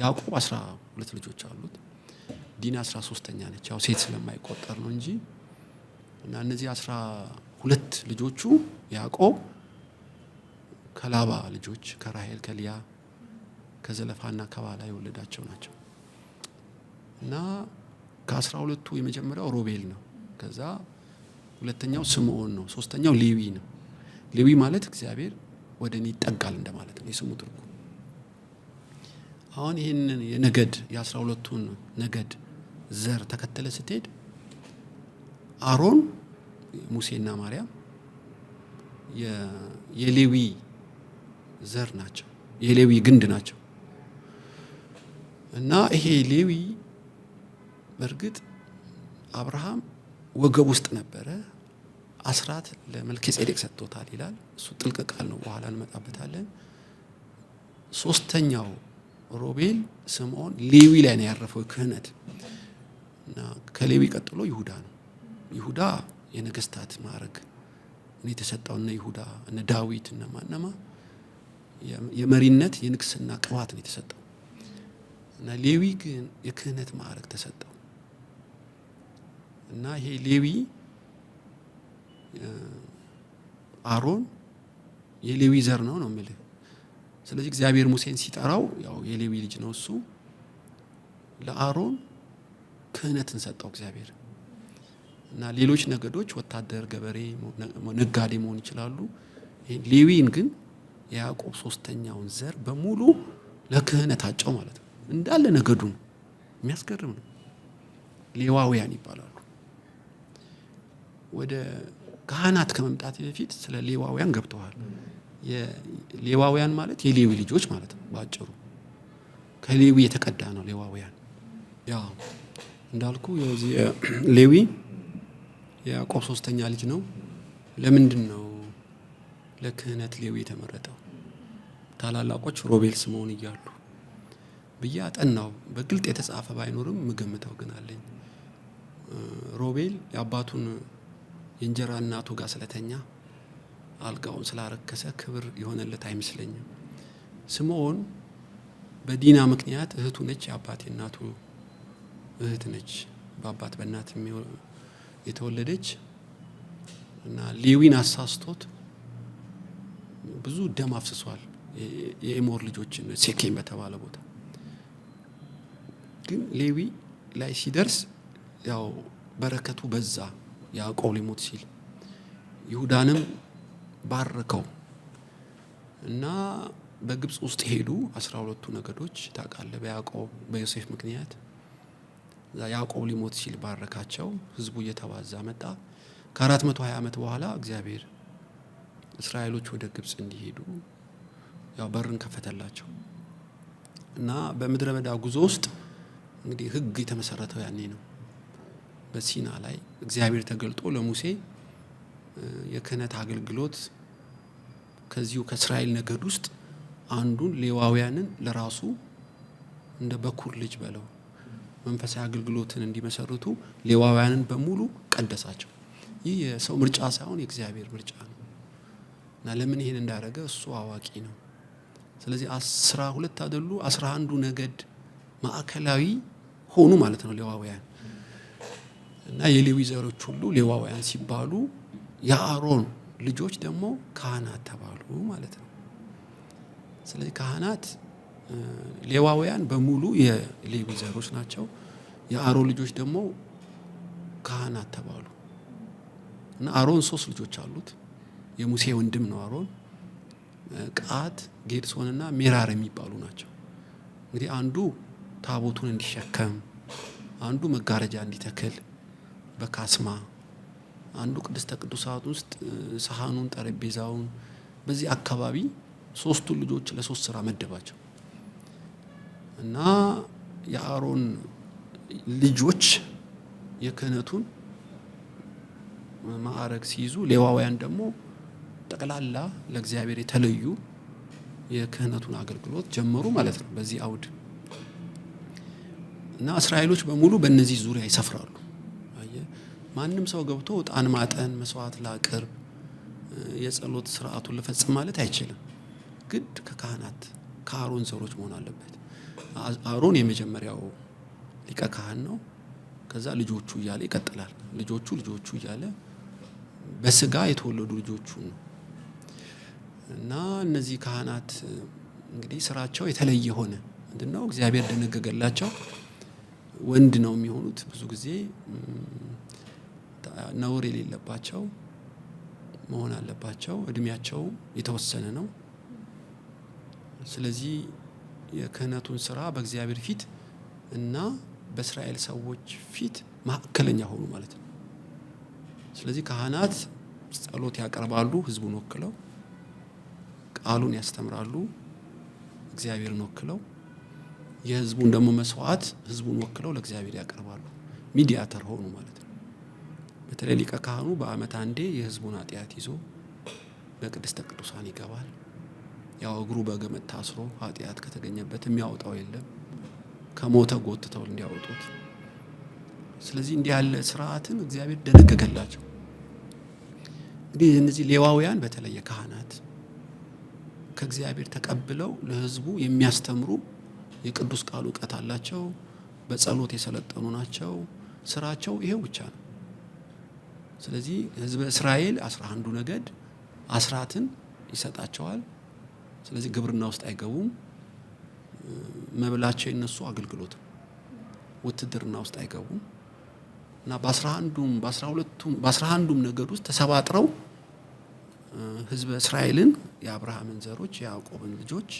ያዕቆብ 12 ልጆች አሉት። ዲና 13ኛ ነች። ያው ሴት ስለማይቆጠር ነው እንጂ እና እነዚህ 12 ልጆቹ ያዕቆብ ከላባ ልጆች ከራሄል ከሊያ ከዘለፋና ከባላ የወለዳቸው ናቸው። እና ከ12ቱ የመጀመሪያው ሮቤል ነው። ከዛ ሁለተኛው ስምዖን ነው። ሶስተኛው ሌዊ ነው። ሌዊ ማለት እግዚአብሔር ወደ እኔ ይጠጋል እንደማለት ነው የስሙ ትርጉም። አሁን ይህንን የነገድ የ12ቱን ነገድ ዘር ተከተለ ስትሄድ አሮን ሙሴና ማርያም የሌዊ ዘር ናቸው፣ የሌዊ ግንድ ናቸው። እና ይሄ ሌዊ በእርግጥ አብርሃም ወገብ ውስጥ ነበረ። አስራት ለመልከጼዴቅ ሰጥቶታል ይላል። እሱ ጥልቅ ቃል ነው፣ በኋላ እንመጣበታለን። ሶስተኛው ሮቤል ስምዖን ሌዊ ላይ ነው ያረፈው ክህነት። እና ከሌዊ ቀጥሎ ይሁዳ ነው። ይሁዳ የነገስታት ማዕረግ እኔ የተሰጠው እነ ይሁዳ እነ ዳዊት እነ ማነማ የመሪነት የንግስና ቅባት ነው የተሰጠው። እና ሌዊ ግን የክህነት ማዕረግ ተሰጠው እና ይሄ ሌዊ አሮን የሌዊ ዘር ነው የሚልህ። ስለዚህ እግዚአብሔር ሙሴን ሲጠራው ያው የሌዊ ልጅ ነው እሱ። ለአሮን ክህነትን ሰጠው እግዚአብሔር እና ሌሎች ነገዶች ወታደር፣ ገበሬ፣ ነጋዴ መሆን ይችላሉ። ሌዊን ግን የያዕቆብ 3ኛውን ዘር በሙሉ ለክህነት አጨው ማለት ነው። እንዳለ ነገዱን የሚያስገርም ነው። ሌዋውያን ይባላሉ። ወደ ካህናት ከመምጣት በፊት ስለ ሌዋውያን ገብተዋል። ሌዋውያን ማለት የሌዊ ልጆች ማለት ነው። ባጭሩ ከሌዊ የተቀዳ ነው ሌዋውያን። ያ እንዳልኩ የዚህ ሌዊ የያዕቆብ 3ኛ ልጅ ነው። ለምንድን ነው ለክህነት ሌዊ የተመረጠው? ታላላቆች ሮቤል፣ ስምዖን እያሉ ብዬ አጠናው። በግልጥ የተጻፈ ባይኖርም ምገምተው ግን አለኝ። ሮቤል የአባቱን የእንጀራ እናቱ ጋር ስለተኛ አልጋውን ስላረከሰ ክብር የሆነለት አይመስለኝም። ስምዖን በዲና ምክንያት እህቱ ነች፣ የአባቴ እናቱ እህት ነች፣ በአባት በእናት የተወለደች እና ሌዊን አሳስቶት ብዙ ደም አፍስሷል። የኤሞር ልጆችን ሴኬም በተባለ ቦታ ግን ሌዊ ላይ ሲደርስ ያው በረከቱ በዛ። ያዕቆብ ሊሞት ሲል ይሁዳንም ባረከው እና በግብጽ ውስጥ ሄዱ 12ቱ ነገዶች ታውቃለህ። በያዕቆብ በዮሴፍ ምክንያት ያዕቆብ ሊሞት ሲል ባረካቸው። ህዝቡ እየተባዛ መጣ። ከ420 ዓመት በኋላ እግዚአብሔር እስራኤሎች ወደ ግብጽ እንዲሄዱ ያው በርን ከፈተላቸው እና በምድረ በዳ ጉዞ ውስጥ እንግዲህ ህግ የተመሰረተው ያኔ ነው። በሲና ላይ እግዚአብሔር ተገልጦ ለሙሴ የክህነት አገልግሎት ከዚሁ ከእስራኤል ነገድ ውስጥ አንዱን ሌዋውያንን ለራሱ እንደ በኩር ልጅ በለው መንፈሳዊ አገልግሎትን እንዲመሰርቱ ሌዋውያንን በሙሉ ቀደሳቸው። ይህ የሰው ምርጫ ሳይሆን የእግዚአብሔር ምርጫ ነው እና ለምን ይሄን እንዳደረገ እሱ አዋቂ ነው። ስለዚህ 12 አይደሉ 11ዱ ነገድ ማዕከላዊ ሆኑ ማለት ነው ሌዋውያን እና የሌዊ ዘሮች ሁሉ ሌዋውያን ሲባሉ የአሮን ልጆች ደግሞ ካህናት ተባሉ ማለት ነው። ስለዚህ ካህናት ሌዋውያን በሙሉ የሌዊ ዘሮች ናቸው። የአሮን ልጆች ደግሞ ካህናት ተባሉ እና አሮን 3 ልጆች አሉት። የሙሴ ወንድም ነው አሮን። ቃት፣ ጌድሶንና ሜራር የሚባሉ ናቸው። እንግዲህ አንዱ ታቦቱን እንዲሸከም፣ አንዱ መጋረጃ እንዲተክል በካስማ፣ አንዱ ቅድስተ ቅዱሳት ውስጥ ሳህኑን፣ ጠረጴዛውን በዚህ አካባቢ 3ቱን ልጆች ለ3 ስራ መደባቸው እና የአሮን ልጆች የክህነቱን ማዕረግ ሲይዙ ሌዋውያን ደግሞ ጠቅላላ ለእግዚአብሔር የተለዩ የክህነቱን አገልግሎት ጀመሩ ማለት ነው በዚህ አውድ እና እስራኤሎች በሙሉ በእነዚህ ዙሪያ ይሰፍራሉ። ማንም ሰው ገብቶ ዕጣን ማጠን፣ መስዋዕት ላቅርብ፣ የጸሎት ስርዓቱን ልፈጽም ማለት አይችልም። ግድ ከካህናት ከአሮን ዘሮች መሆን አለበት። አሮን የመጀመሪያው ሊቀ ካህን ነው። ከዛ ልጆቹ እያለ ይቀጥላል። ልጆቹ እያለ በስጋ የተወለዱ ልጆቹ ነው እና እነዚህ ካህናት እንግዲህ ስራቸው የተለየ ሆነ። ምንድነው? እግዚአብሔር ደነገገላቸው። ወንድ ነው የሚሆኑት። ብዙ ጊዜ ነውር የሌለባቸው መሆን አለባቸው። እድሜያቸው የተወሰነ ነው። ስለዚህ የክህነቱን ስራ በእግዚአብሔር ፊት እና በእስራኤል ሰዎች ፊት ማዕከለኛ ሆኑ ማለት ነው። ስለዚህ ካህናት ጸሎት ያቀርባሉ፣ ህዝቡን ወክለው ቃሉን ያስተምራሉ፣ እግዚአብሔርን ወክለው። የህዝቡን ደግሞ መስዋዕት ህዝቡን ወክለው ለእግዚአብሔር ያቀርባሉ። ሚዲያተር ሆኑ ማለት ነው። በተለይ ሊቀ ካህኑ በዓመት አንዴ የህዝቡን ኃጢአት ይዞ በቅድስተ ቅዱሳን ይገባል። ያው እግሩ በገመድ ታስሮ ኃጢአት ከተገኘበት የሚያወጣው የለም፣ ከሞተ ጎትተው እንዲያወጡት። ስለዚህ እንዲህ ያለ ስርዓትን እግዚአብሔር ደነገገላቸው። እንግዲህ እነዚህ ሌዋውያን በተለየ ካህናት ከእግዚአብሔር ተቀብለው ለህዝቡ የሚያስተምሩ የቅዱስ ቃሉ ዕውቀት አላቸው፣ በጸሎት የሰለጠኑ ናቸው። ስራቸው ይሄው ብቻ ነው። ስለዚህ ህዝበ እስራኤል 11ዱ ነገድ አስራትን ይሰጣቸዋል። ስለዚህ ግብርና ውስጥ አይገቡም። መብላቸው የነሱ አገልግሎት፣ ውትድርና ውስጥ አይገቡም እና በ11ዱም ነገድ ውስጥ ተሰባጥረው ህዝበ እስራኤልን የአብርሃምን ዘሮች የያዕቆብን ልጆች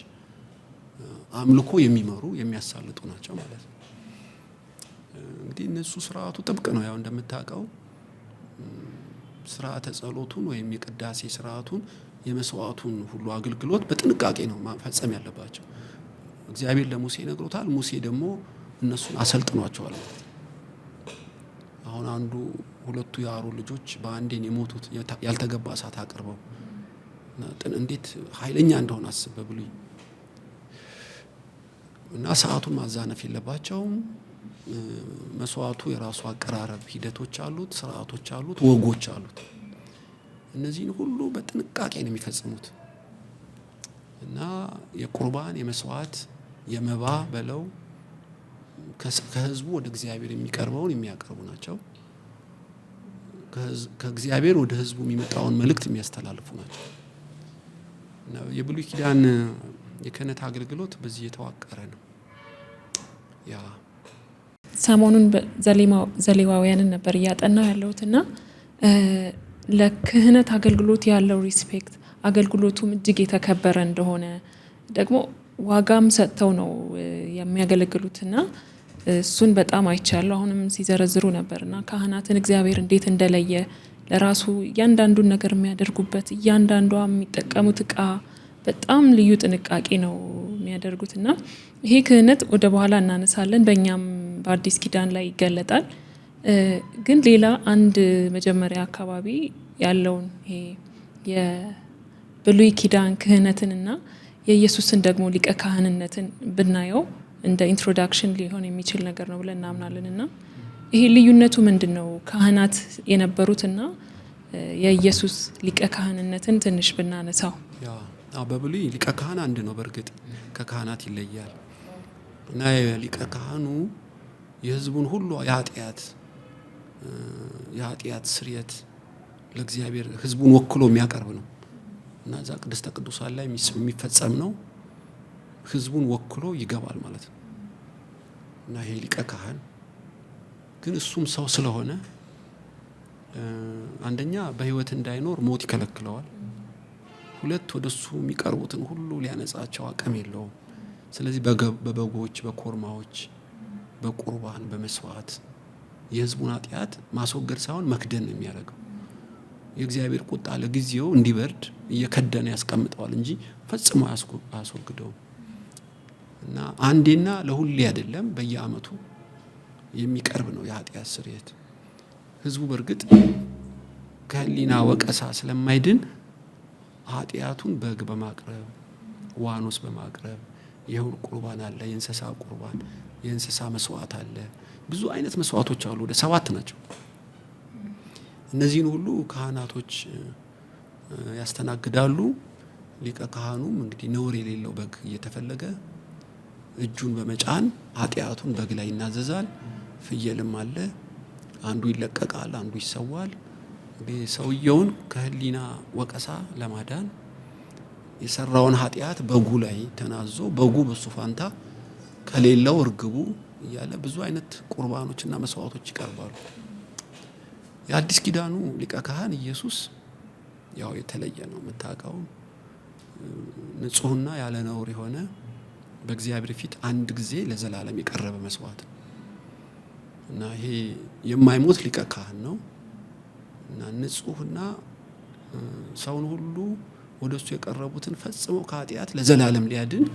አምልኮ የሚመሩ የሚያሳልጡ ናቸው ማለት ነው። እንግዲህ እነሱ ስርዓቱ ጥብቅ ነው። ያው እንደምታውቀው ስርዓተ ጸሎቱን ወይም የቅዳሴ ስርዓቱን የመስዋዕቱን ሁሉ አገልግሎት በጥንቃቄ ነው ማፈጸም ያለባቸው። እግዚአብሔር ለሙሴ ነግሮታል። ሙሴ ደግሞ እነሱን አሰልጥኗቸዋል። አሁን አንዱ ሁለቱ የአሮን ልጆች በአንዴን የሞቱት ያልተገባ እሳት አቅርበው እንዴት ኃይለኛ እንደሆነ አስበ ብሉኝ እና ሰዓቱን ማዛነፍ የለባቸውም። መስዋዕቱ የራሱ አቀራረብ ሂደቶች አሉት፣ ስርዓቶች አሉት፣ ወጎች አሉት። እነዚህን ሁሉ በጥንቃቄ ነው የሚፈጽሙት እና የቁርባን የመስዋዕት የመባ በለው ከህዝቡ ወደ እግዚአብሔር የሚቀርበውን የሚያቀርቡ ናቸው። ከእግዚአብሔር ወደ ህዝቡ የሚመጣውን መልእክት የሚያስተላልፉ ናቸው። የብሉይ ኪዳን የክህነት አገልግሎት በዚህ የተዋቀረ ነው። ያ ሰሞኑን ዘሌዋውያንን ነበር እያጠናው ያለሁትና ለክህነት አገልግሎት ያለው ሪስፔክት አገልግሎቱም እጅግ የተከበረ እንደሆነ ደግሞ ዋጋም ሰጥተው ነው የሚያገለግሉትና እሱን በጣም አይቻለሁ። አሁንም ሲዘረዝሩ ነበርና ካህናትን እግዚአብሔር እንዴት እንደለየ ለራሱ እያንዳንዱን ነገር የሚያደርጉበት እያንዳንዷ የሚጠቀሙት እቃ በጣም ልዩ ጥንቃቄ ነው የሚያደርጉትና ይሄ ክህነት ወደ በኋላ እናነሳለን። በእኛም በአዲስ ኪዳን ላይ ይገለጣል። ግን ሌላ አንድ መጀመሪያ አካባቢ ያለውን ይሄ የብሉይ ኪዳን ክህነትንና የኢየሱስን ደግሞ ሊቀ ካህንነትን ብናየው እንደ ኢንትሮዳክሽን ሊሆን የሚችል ነገር ነው ብለን እናምናለንና ይሄ ልዩነቱ ምንድነው? ካህናት የነበሩትና የኢየሱስ ሊቀ ካህንነትን ትንሽ ብናነሳው። በብሉይ ሊቀ ካህን አንድ ነው። በእርግጥ ከካህናት ይለያል እና ሊቀ ካህኑ የህዝቡን ሁሉ የኃጢአት ስርየት ለእግዚአብሔር ህዝቡን ወክሎ የሚያቀርብ ነው እና እዛ ቅድስተ ቅዱሳን ላይ የሚፈጸም ነው። ህዝቡን ወክሎ ይገባል ማለት ነው እና ይሄ ሊቀ ካህን ግን እሱም ሰው ስለሆነ አንደኛ በህይወት እንዳይኖር ሞት ይከለክለዋል። ሁለት ወደሱ የሚቀርቡትን ሁሉ ሊያነጻቸው አቅም የለውም። ስለዚህ በበጎች በኮርማዎች በቁርባን በመስዋዕት የህዝቡን ኃጢአት ማስወገድ ሳይሆን መክደን ነው የሚያደርገው። የእግዚአብሔር ቁጣ ለጊዜው እንዲበርድ እየከደነ ያስቀምጠዋል እንጂ ፈጽሞ አያስወግደውም እና አንዴና ለሁሌ አይደለም፣ በየአመቱ የሚቀርብ ነው የኃጢአት ስርየት። ህዝቡ በእርግጥ ከህሊና ወቀሳ ስለማይድን ኃጢአቱን በግ በማቅረብ ዋኖስ በማቅረብ የሁል ቁርባን አለ፣ የእንስሳ ቁርባን፣ የእንስሳ መስዋዕት አለ። ብዙ አይነት መስዋዕቶች አሉ፣ ወደ 7 ናቸው። እነዚህን ሁሉ ካህናቶች ያስተናግዳሉ። ሊቀ ካህኑም እንግዲህ ነውር የሌለው በግ እየተፈለገ እጁን በመጫን ኃጢአቱን በግ ላይ ይናዘዛል። ፍየልም አለ፣ አንዱ ይለቀቃል፣ አንዱ ይሰዋል። ሰውየውን ከህሊና ወቀሳ ለማዳን የሰራውን ኃጢአት በጉ ላይ ተናዞ በጉ በሱ ፋንታ ከሌለው እርግቡ እያለ ብዙ አይነት ቁርባኖችና መስዋዕቶች ይቀርባሉ። የአዲስ ኪዳኑ ሊቀ ካህን ኢየሱስ ያው የተለየ ነው። የምታውቀው ንጹህና ያለ ነውር የሆነ በእግዚአብሔር ፊት አንድ ጊዜ ለዘላለም የቀረበ መስዋዕት እና ይሄ የማይሞት ሊቀ ካህን ነው እና ንጹህና ሰውን ሁሉ ወደሱ የቀረቡትን ፈጽሞ ከኃጢአት ለዘላለም ሊያድን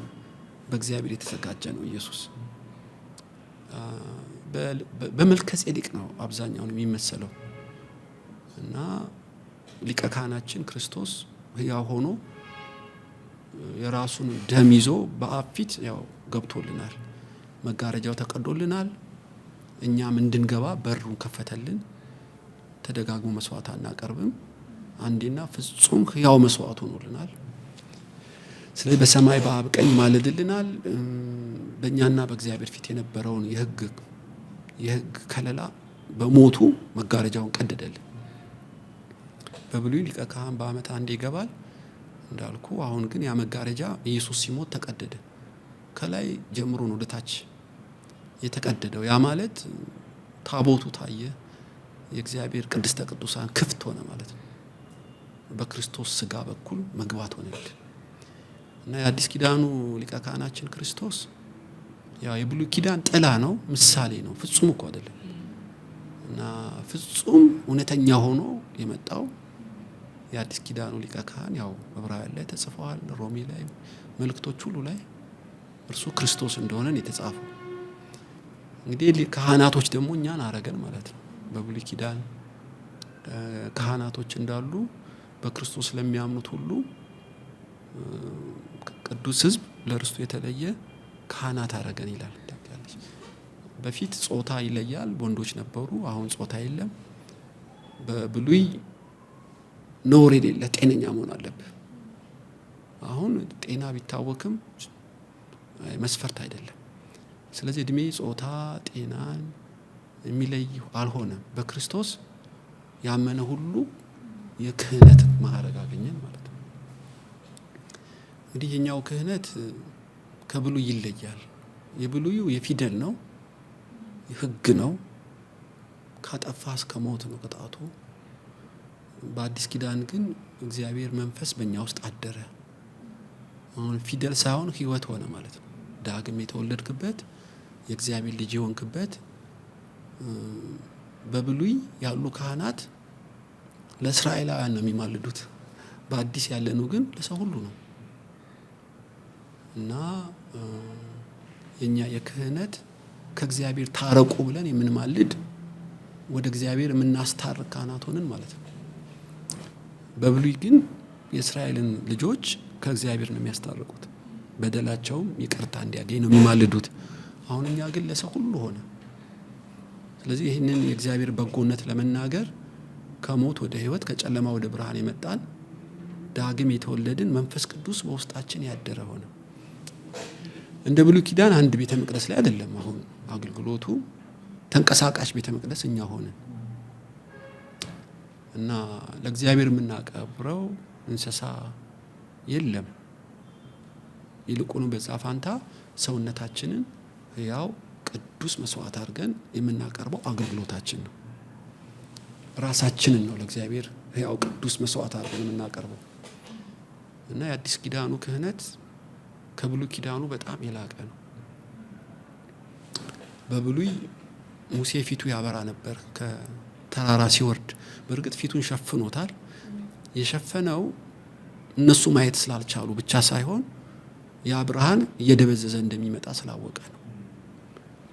በእግዚአብሔር የተዘጋጀ ነው ኢየሱስ። በመልከ ጼዴቅ ነው አብዛኛውን የሚመሰለው እና ሊቀ ካህናችን ክርስቶስ ሕያው ሆኖ የራሱን ደም ይዞ በአብ ፊት ያው ገብቶልናል። መጋረጃው ተቀዶልናል። እኛም እንድንገባ በሩን ከፈተልን። ተደጋግሞ መስዋዕት አናቀርብም። አንዴና ፍጹም ሕያው መስዋዕት ሆኖልናል። ስለዚህ በሰማይ በአብ ቀኝ ማለድልናል። በእኛና በእግዚአብሔር ፊት የነበረውን የሕግ ከለላ በሞቱ መጋረጃውን ቀደደልን። በብሉይ ሊቀ ካህን በዓመት አንዴ ይገባል እንዳልኩ። አሁን ግን ያ መጋረጃ ኢየሱስ ሲሞት ተቀደደ። ከላይ ጀምሮ ነው ወደ ታች የተቀደደው። ያ ማለት ታቦቱ ታየ፣ የእግዚአብሔር ቅድስተ ቅዱሳን ክፍት ሆነ ማለት ነው። በክርስቶስ ስጋ በኩል መግባት ሆነልን እና የአዲስ ኪዳኑ ሊቀ ካህናችን ክርስቶስ ያው የብሉይ ኪዳን ጥላ ነው፣ ምሳሌ ነው፣ ፍጹም እኮ አይደለም። እና ፍጹም እውነተኛ ሆኖ የመጣው የአዲስ ኪዳኑ ሊቀ ካህን ያው ዕብራውያን ላይ ተጽፈዋል፣ ሮሜ ላይ፣ መልእክቶች ሁሉ ላይ እርሱ ክርስቶስ እንደሆነን የተጻፈው። እንግዲህ ካህናቶች ደግሞ እኛን አረገን ማለት ነው። በብሉይ ኪዳን ካህናቶች እንዳሉ በክርስቶስ ለሚያምኑት ሁሉ ቅዱስ ሕዝብ ለርስቱ የተለየ ካህናት አረገን ይላል። በፊት ጾታ ይለያል፣ ወንዶች ነበሩ፣ አሁን ጾታ የለም። በብሉይ ነውር የሌለ ጤነኛ መሆን አለብህ። አሁን ጤና ቢታወክም መስፈርት አይደለም። ስለዚህ እድሜ፣ ጾታ፣ ጤናን የሚለይ አልሆነም። በክርስቶስ ያመነ ሁሉ የክህነት ማዕረግ አገኘን ማለት ነው። እንግዲህ የኛው ክህነት ከብሉይ ይለያል። የብሉዩ የፊደል ነው፣ ሕግ ነው፣ ካጠፋ እስከ ሞት ነው ቅጣቱ። በአዲስ ኪዳን ግን እግዚአብሔር መንፈስ በእኛ ውስጥ አደረ። አሁን ፊደል ሳይሆን ሕይወት ሆነ ማለት ነው። ዳግም የተወለድክበት የእግዚአብሔር ልጅ የሆንክበት። በብሉይ ያሉ ካህናት ለእስራኤላውያን ነው የሚማልዱት። በአዲስ ያለነው ግን ለሰው ሁሉ ነው እና የኛ የክህነት ከእግዚአብሔር ታረቁ ብለን የምንማልድ ወደ እግዚአብሔር የምናስታርቅ ካህናት ሆነን ማለት ነው። በብሉይ ግን የእስራኤልን ልጆች ከእግዚአብሔር ነው የሚያስታርቁት፣ በደላቸውም ይቅርታ እንዲያገኝ ነው የሚማልዱት። አሁን እኛ ግን ለሰው ሁሉ ሆነ። ስለዚህ ይህንን የእግዚአብሔር በጎነት ለመናገር ከሞት ወደ ሕይወት ከጨለማ ወደ ብርሃን የመጣን ዳግም የተወለድን መንፈስ ቅዱስ በውስጣችን ያደረ ሆነ። እንደ ብሉይ ኪዳን አንድ ቤተ መቅደስ ላይ አይደለም። አሁን አገልግሎቱ ተንቀሳቃሽ ቤተ መቅደስ እኛ ሆነን እና ለእግዚአብሔር የምናቀብረው እንስሳ የለም። ይልቁኑ በዛ ፋንታ ሰውነታችንን ሕያው ቅዱስ መስዋዕት አድርገን የምናቀርበው አገልግሎታችን ነው። ራሳችንን ነው ለእግዚአብሔር ሕያው ቅዱስ መስዋዕት አድርገን የምናቀርበው እና የአዲስ ኪዳኑ ክህነት ከብሉይ ኪዳኑ በጣም የላቀ ነው። በብሉይ ሙሴ ፊቱ ያበራ ነበር ከተራራ ሲወርድ። በእርግጥ ፊቱን ሸፍኖታል። የሸፈነው እነሱ ማየት ስላልቻሉ ብቻ ሳይሆን ያ ብርሃን እየደበዘዘ እንደሚመጣ ስላወቀ ነው።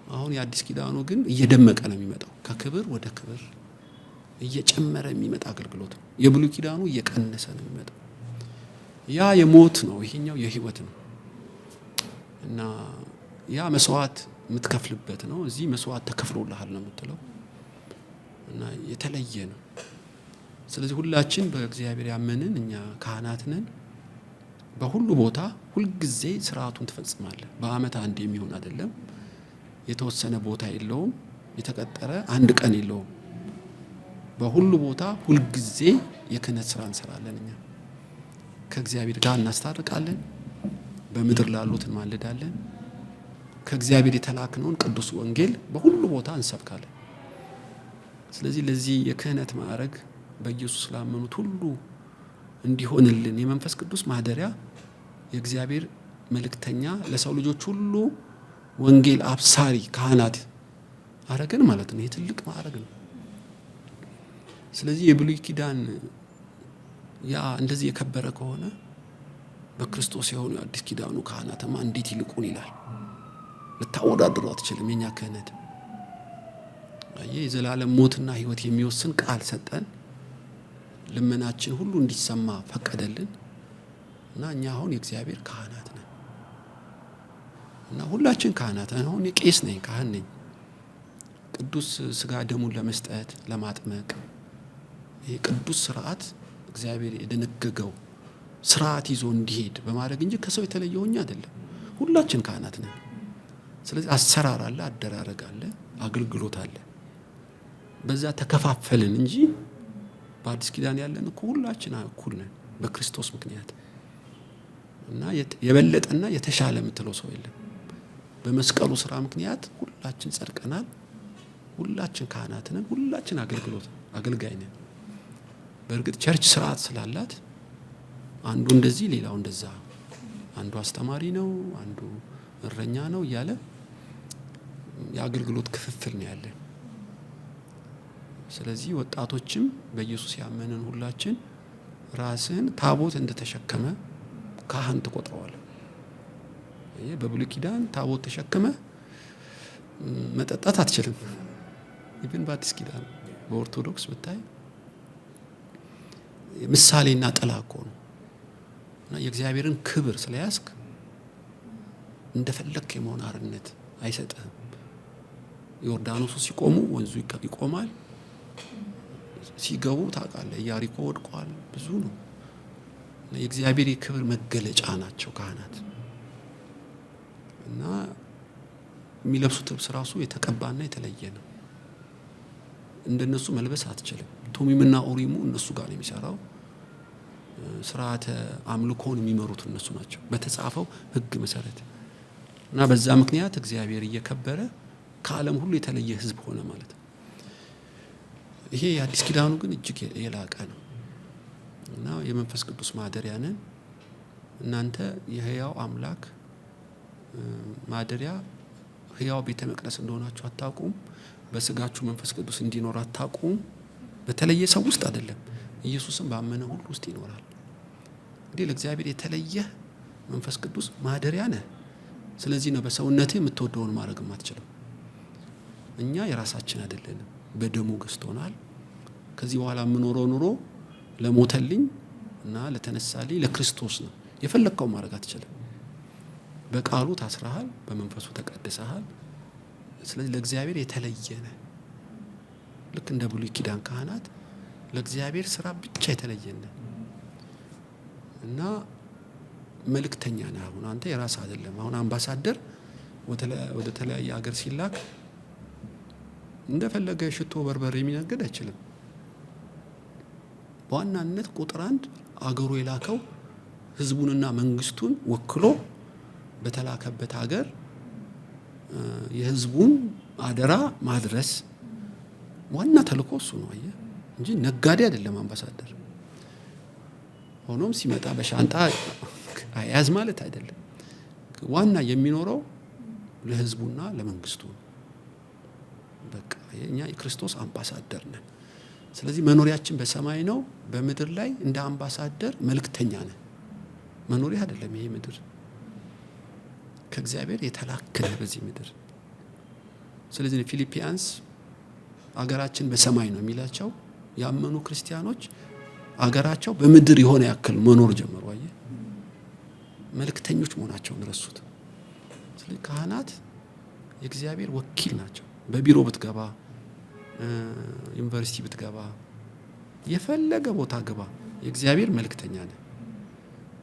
አሁን የአዲስ ኪዳኑ ግን እየደመቀ ነው የሚመጣው፣ ከክብር ወደ ክብር እየጨመረ የሚመጣ አገልግሎት ነው። የብሉይ ኪዳኑ እየቀነሰ ነው የሚመጣው። ያ የሞት ነው፣ ይሄኛው የሕይወት ነው እና ያ መስዋዕት የምትከፍልበት ነው። እዚህ መስዋዕት ተከፍሎልሃል ነው የምትለው እና የተለየ ነው። ስለዚህ ሁላችን በእግዚአብሔር ያመንን እኛ ካህናት ነን። በሁሉ ቦታ ሁልጊዜ ስርዓቱን ትፈጽማለህ። በዓመት አንድ የሚሆን አይደለም። የተወሰነ ቦታ የለውም። የተቀጠረ አንድ ቀን የለውም። በሁሉ ቦታ ሁልጊዜ የክህነት ስራ እንሰራለን። እኛ ከእግዚአብሔር ጋር እናስታርቃለን። በምድር ላሉት እንማልዳለን። ከእግዚአብሔር የተላክነውን ቅዱስ ወንጌል በሁሉ ቦታ እንሰብካለን። ስለዚህ ለዚህ የክህነት ማዕረግ በኢየሱስ ላመኑት ሁሉ እንዲሆንልን የመንፈስ ቅዱስ ማደሪያ የእግዚአብሔር መልእክተኛ ለሰው ልጆች ሁሉ ወንጌል አብሳሪ ካህናት አረገን ማለት ነው። ይህ ትልቅ ማዕረግ ነው። ስለዚህ የብሉይ ኪዳን ያ እንደዚህ የከበረ ከሆነ በክርስቶስ የሆኑ የአዲስ ኪዳኑ ካህናትማ እንዴት ይልቁን ይላል። ልታወዳድሩ አትችልም። የኛ ክህነት የዘላለም ሞትና ሕይወት የሚወስን ቃል ሰጠን። ልመናችን ሁሉ እንዲሰማ ፈቀደልን እና እኛ አሁን የእግዚአብሔር ካህናት ነን እና ሁላችን ካህናት ነን። አሁን የቄስ ነኝ፣ ካህን ነኝ። ቅዱስ ስጋ ደሙን ለመስጠት ለማጥመቅ ይሄ ቅዱስ ስርዓት እግዚአብሔር የደነገገው ስርዓት ይዞ እንዲሄድ በማድረግ እንጂ ከሰው የተለየ ሆኜ አይደለም። ሁላችን ካህናት ነን። ስለዚህ አሰራር አለ፣ አደራረግ አለ፣ አገልግሎት አለ። በዛ ተከፋፈልን እንጂ በአዲስ ኪዳን ያለን እኮ ሁላችን እኩል ነን በክርስቶስ ምክንያት። እና የበለጠና የተሻለ የምትለው ሰው የለም። በመስቀሉ ስራ ምክንያት ሁላችን ጸድቀናል። ሁላችን ካህናት ነን። ሁላችን አገልጋይ ነን። በእርግጥ ቸርች ስርዓት ስላላት አንዱ እንደዚህ ሌላው እንደዛ፣ አንዱ አስተማሪ ነው፣ አንዱ እረኛ ነው እያለ የአገልግሎት ክፍፍል ነው ያለን። ስለዚህ ወጣቶችም በኢየሱስ ያመንን ሁላችን ራስህን ታቦት እንደተሸከመ ካህን ትቆጥረዋለህ። በብሉይ ኪዳን ታቦት ተሸክመ መጠጣት አትችልም። ኢቭን በአዲስ ኪዳን በኦርቶዶክስ ብታይ ምሳሌና ጥላ እኮ ነው። እና የእግዚአብሔርን ክብር ስለያዝክ እንደፈለክ የመሆን አርነት አይሰጥህም። ዮርዳኖሱ ሲቆሙ ወንዙ ይቆማል። ሲገቡ ታውቃለህ፣ ኢያሪኮ ወድቋል። ብዙ ነው። እና የእግዚአብሔር የክብር መገለጫ ናቸው ካህናት። እና የሚለብሱት ልብስ ራሱ የተቀባና የተለየ ነው። እንደነሱ መልበስ አትችልም። ቱሚምና ኡሪሙ እነሱ ጋር ነው የሚሰራው። ስርዓተ አምልኮን የሚመሩት እነሱ ናቸው በተጻፈው ሕግ መሰረት። እና በዛ ምክንያት እግዚአብሔር እየከበረ ከዓለም ሁሉ የተለየ ሕዝብ ሆነ ማለት ነው። ይሄ የአዲስ ኪዳኑ ግን እጅግ የላቀ ነው። እና የመንፈስ ቅዱስ ማደሪያ ነን። እናንተ የሕያው አምላክ ማደሪያ ሕያው ቤተ መቅደስ እንደሆናችሁ አታውቁም? በስጋችሁ መንፈስ ቅዱስ እንዲኖር አታውቁም? በተለየ ሰው ውስጥ አይደለም፣ ኢየሱስም ባመነ ሁሉ ውስጥ ይኖራል። እንግዲህ ለእግዚአብሔር የተለየ መንፈስ ቅዱስ ማደሪያ ነህ። ስለዚህ ነው በሰውነትህ የምትወደውን ማድረግ የማትችለው። እኛ የራሳችን አይደለንም፣ በደሙ ገዝቶናል። ከዚህ በኋላ የምኖረው ኑሮ ለሞተልኝ እና ለተነሳልኝ ለክርስቶስ ነው። የፈለግከው ማድረግ አትችልም። በቃሉ ታስረሃል፣ በመንፈሱ ተቀድሰሃል። ስለዚህ ለእግዚአብሔር የተለየ ነህ። ልክ እንደ ብሉይ ኪዳን ካህናት ለእግዚአብሔር ስራ ብቻ የተለየ ነህ እና መልእክተኛ ነህ። አሁን አንተ የራስ አይደለም። አሁን አምባሳደር ወደ ተለያየ ሀገር ሲላክ እንደፈለገ ሽቶ በርበሬ የሚነግድ አይችልም። በዋናነት ቁጥር 1 አገሩ የላከው ህዝቡንና መንግስቱን ወክሎ በተላከበት ሀገር የህዝቡን አደራ ማድረስ ዋና ተልእኮ እሱ ነው። አየህ እንጂ ነጋዴ አይደለም አምባሳደር። ሆኖም ሲመጣ በሻንጣ አያዝ ማለት አይደለም። ዋና የሚኖረው ለህዝቡና ለመንግስቱ ነው። በቃ እኛ የክርስቶስ አምባሳደር ነን። ስለዚህ መኖሪያችን በሰማይ ነው። በምድር ላይ እንደ አምባሳደር መልእክተኛ ነን። መኖሪያ አይደለም ይሄ ምድር። ከእግዚአብሔር የተላከነ በዚህ ምድር። ስለዚህ ፊልጵያንስ አገራችን በሰማይ ነው የሚላቸው ያመኑ ክርስቲያኖች አገራቸው በምድር የሆነ ያክል መኖር ጀመሩ። አየህ መልእክተኞች መሆናቸውን ረሱት። ስለዚህ ካህናት የእግዚአብሔር ወኪል ናቸው። በቢሮ ብትገባ፣ ዩኒቨርሲቲ ብትገባ፣ የፈለገ ቦታ ግባ፣ የእግዚአብሔር መልእክተኛ ነህ።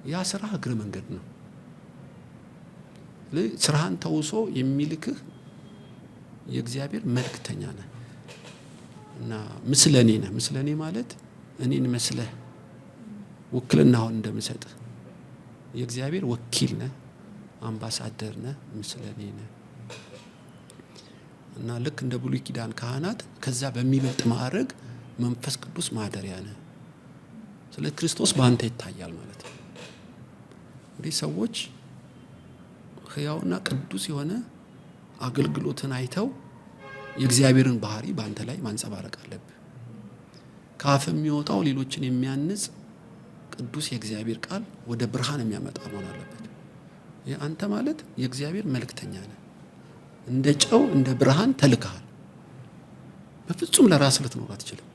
ያ ስራ እግረ መንገድ ነው። ስራህን ተውሶ የሚልክህ የእግዚአብሔር መልእክተኛ ነህ እና ምስለኔ ነህ። ምስለኔ ማለት እኔን መስለህ ውክልናውን እንደምሰጥህ የእግዚአብሔር ወኪል ነህ፣ አምባሳደር ነህ፣ ምስለኔ ነህ እና ልክ እንደ ብሉይ ኪዳን ካህናት ከዛ በሚበልጥ ማዕረግ መንፈስ ቅዱስ ማደሪያ ነህ። ስለዚህ ክርስቶስ በአንተ ይታያል ማለት ነው። እንግዲህ ሰዎች ሕያውና ቅዱስ የሆነ አገልግሎትን አይተው የእግዚአብሔርን ባህሪ በአንተ ላይ ማንጸባረቅ አለብህ። ከአፍ የሚወጣው ሌሎችን የሚያንጽ ቅዱስ የእግዚአብሔር ቃል ወደ ብርሃን የሚያመጣ መሆን አለበት። አንተ ማለት የእግዚአብሔር መልእክተኛ ነህ። እንደ ጨው እንደ ብርሃን ተልከሃል። በፍጹም ለራስህ ልትኖር አትችልም።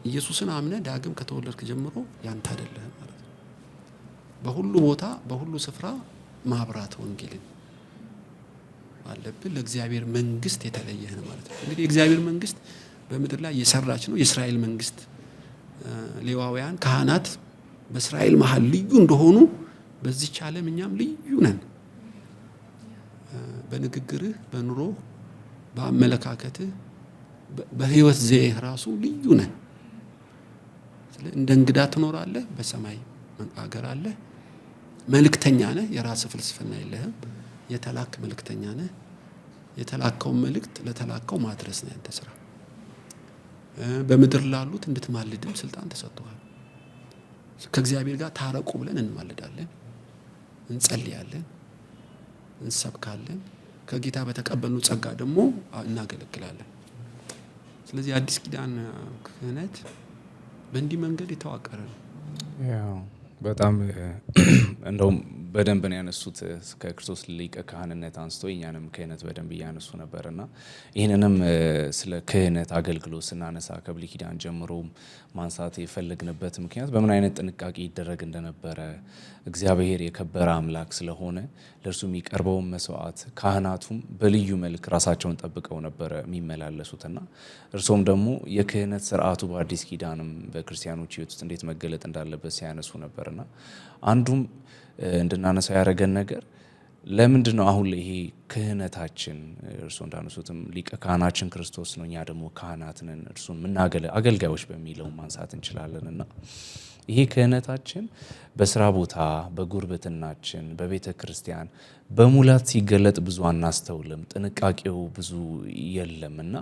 ኢየሱስን አምነህ ዳግም ከተወለድክ ጀምሮ ያንተ አይደለህም ማለት ነው። በሁሉ ቦታ በሁሉ ስፍራ ማብራት ወንጌልን አለብን። ለእግዚአብሔር መንግስት የተለየህ ነው ማለት ነው። እንግዲህ የእግዚአብሔር መንግስት በምድር ላይ እየሰራች ነው። የእስራኤል መንግስት ሌዋውያን ካህናት በእስራኤል መሃል ልዩ እንደሆኑ በዚህች ዓለም እኛም ልዩ ነን። በንግግርህ፣ በኑሮህ፣ በአመለካከትህ፣ በህይወት ዘይህ ራሱ ልዩ ነን። ስለዚህ እንደ እንግዳ ትኖራለህ፣ በሰማይ አገር አለ። መልእክተኛ ነህ፣ የራስህ ፍልስፍና የለህም። የተላክ መልእክተኛ ነህ። የተላከውን መልእክት ለተላከው ማድረስ ነው ያንተ ስራ። በምድር ላሉት እንድትማልድም ስልጣን ተሰጥቷል። ከእግዚአብሔር ጋር ታረቁ ብለን እንማልዳለን፣ እንጸልያለን፣ እንሰብካለን። ከጌታ በተቀበልነው ጸጋ ደግሞ እናገለግላለን። ስለዚህ አዲስ ኪዳን ክህነት በእንዲህ መንገድ የተዋቀረ ነው። ያው በጣም እንደውም በደንብ ነው ያነሱት። ከክርስቶስ ሊቀ ካህንነት አንስቶ እኛንም ክህነት በደንብ እያነሱ ነበርና ይህንንም ስለ ክህነት አገልግሎት ስናነሳ ከብሉይ ኪዳን ጀምሮ ማንሳት የፈለግንበት ምክንያት በምን አይነት ጥንቃቄ ይደረግ እንደነበረ እግዚአብሔር የከበረ አምላክ ስለሆነ ለእርሱ የሚቀርበውን መስዋዕት ካህናቱም በልዩ መልክ ራሳቸውን ጠብቀው ነበረ የሚመላለሱትና እርሶም ደግሞ የክህነት ስርዓቱ በአዲስ ኪዳንም በክርስቲያኖች ሕይወት ውስጥ እንዴት መገለጥ እንዳለበት ሲያነሱ ነበርና አንዱም እንድናነሳው ያደረገን ነገር ለምንድን ነው አሁን ይሄ ክህነታችን እርሱ እንዳነሱትም ሊቀ ካህናችን ክርስቶስ ነው፣ እኛ ደግሞ ካህናት ነን፣ እርሱን አገልጋዮች በሚለው ማንሳት እንችላለንና ይሄ ክህነታችን በስራ ቦታ፣ በጉርብትናችን፣ በቤተ ክርስቲያን በሙላት ሲገለጥ ብዙ አናስተውልም፣ ጥንቃቄው ብዙ የለምና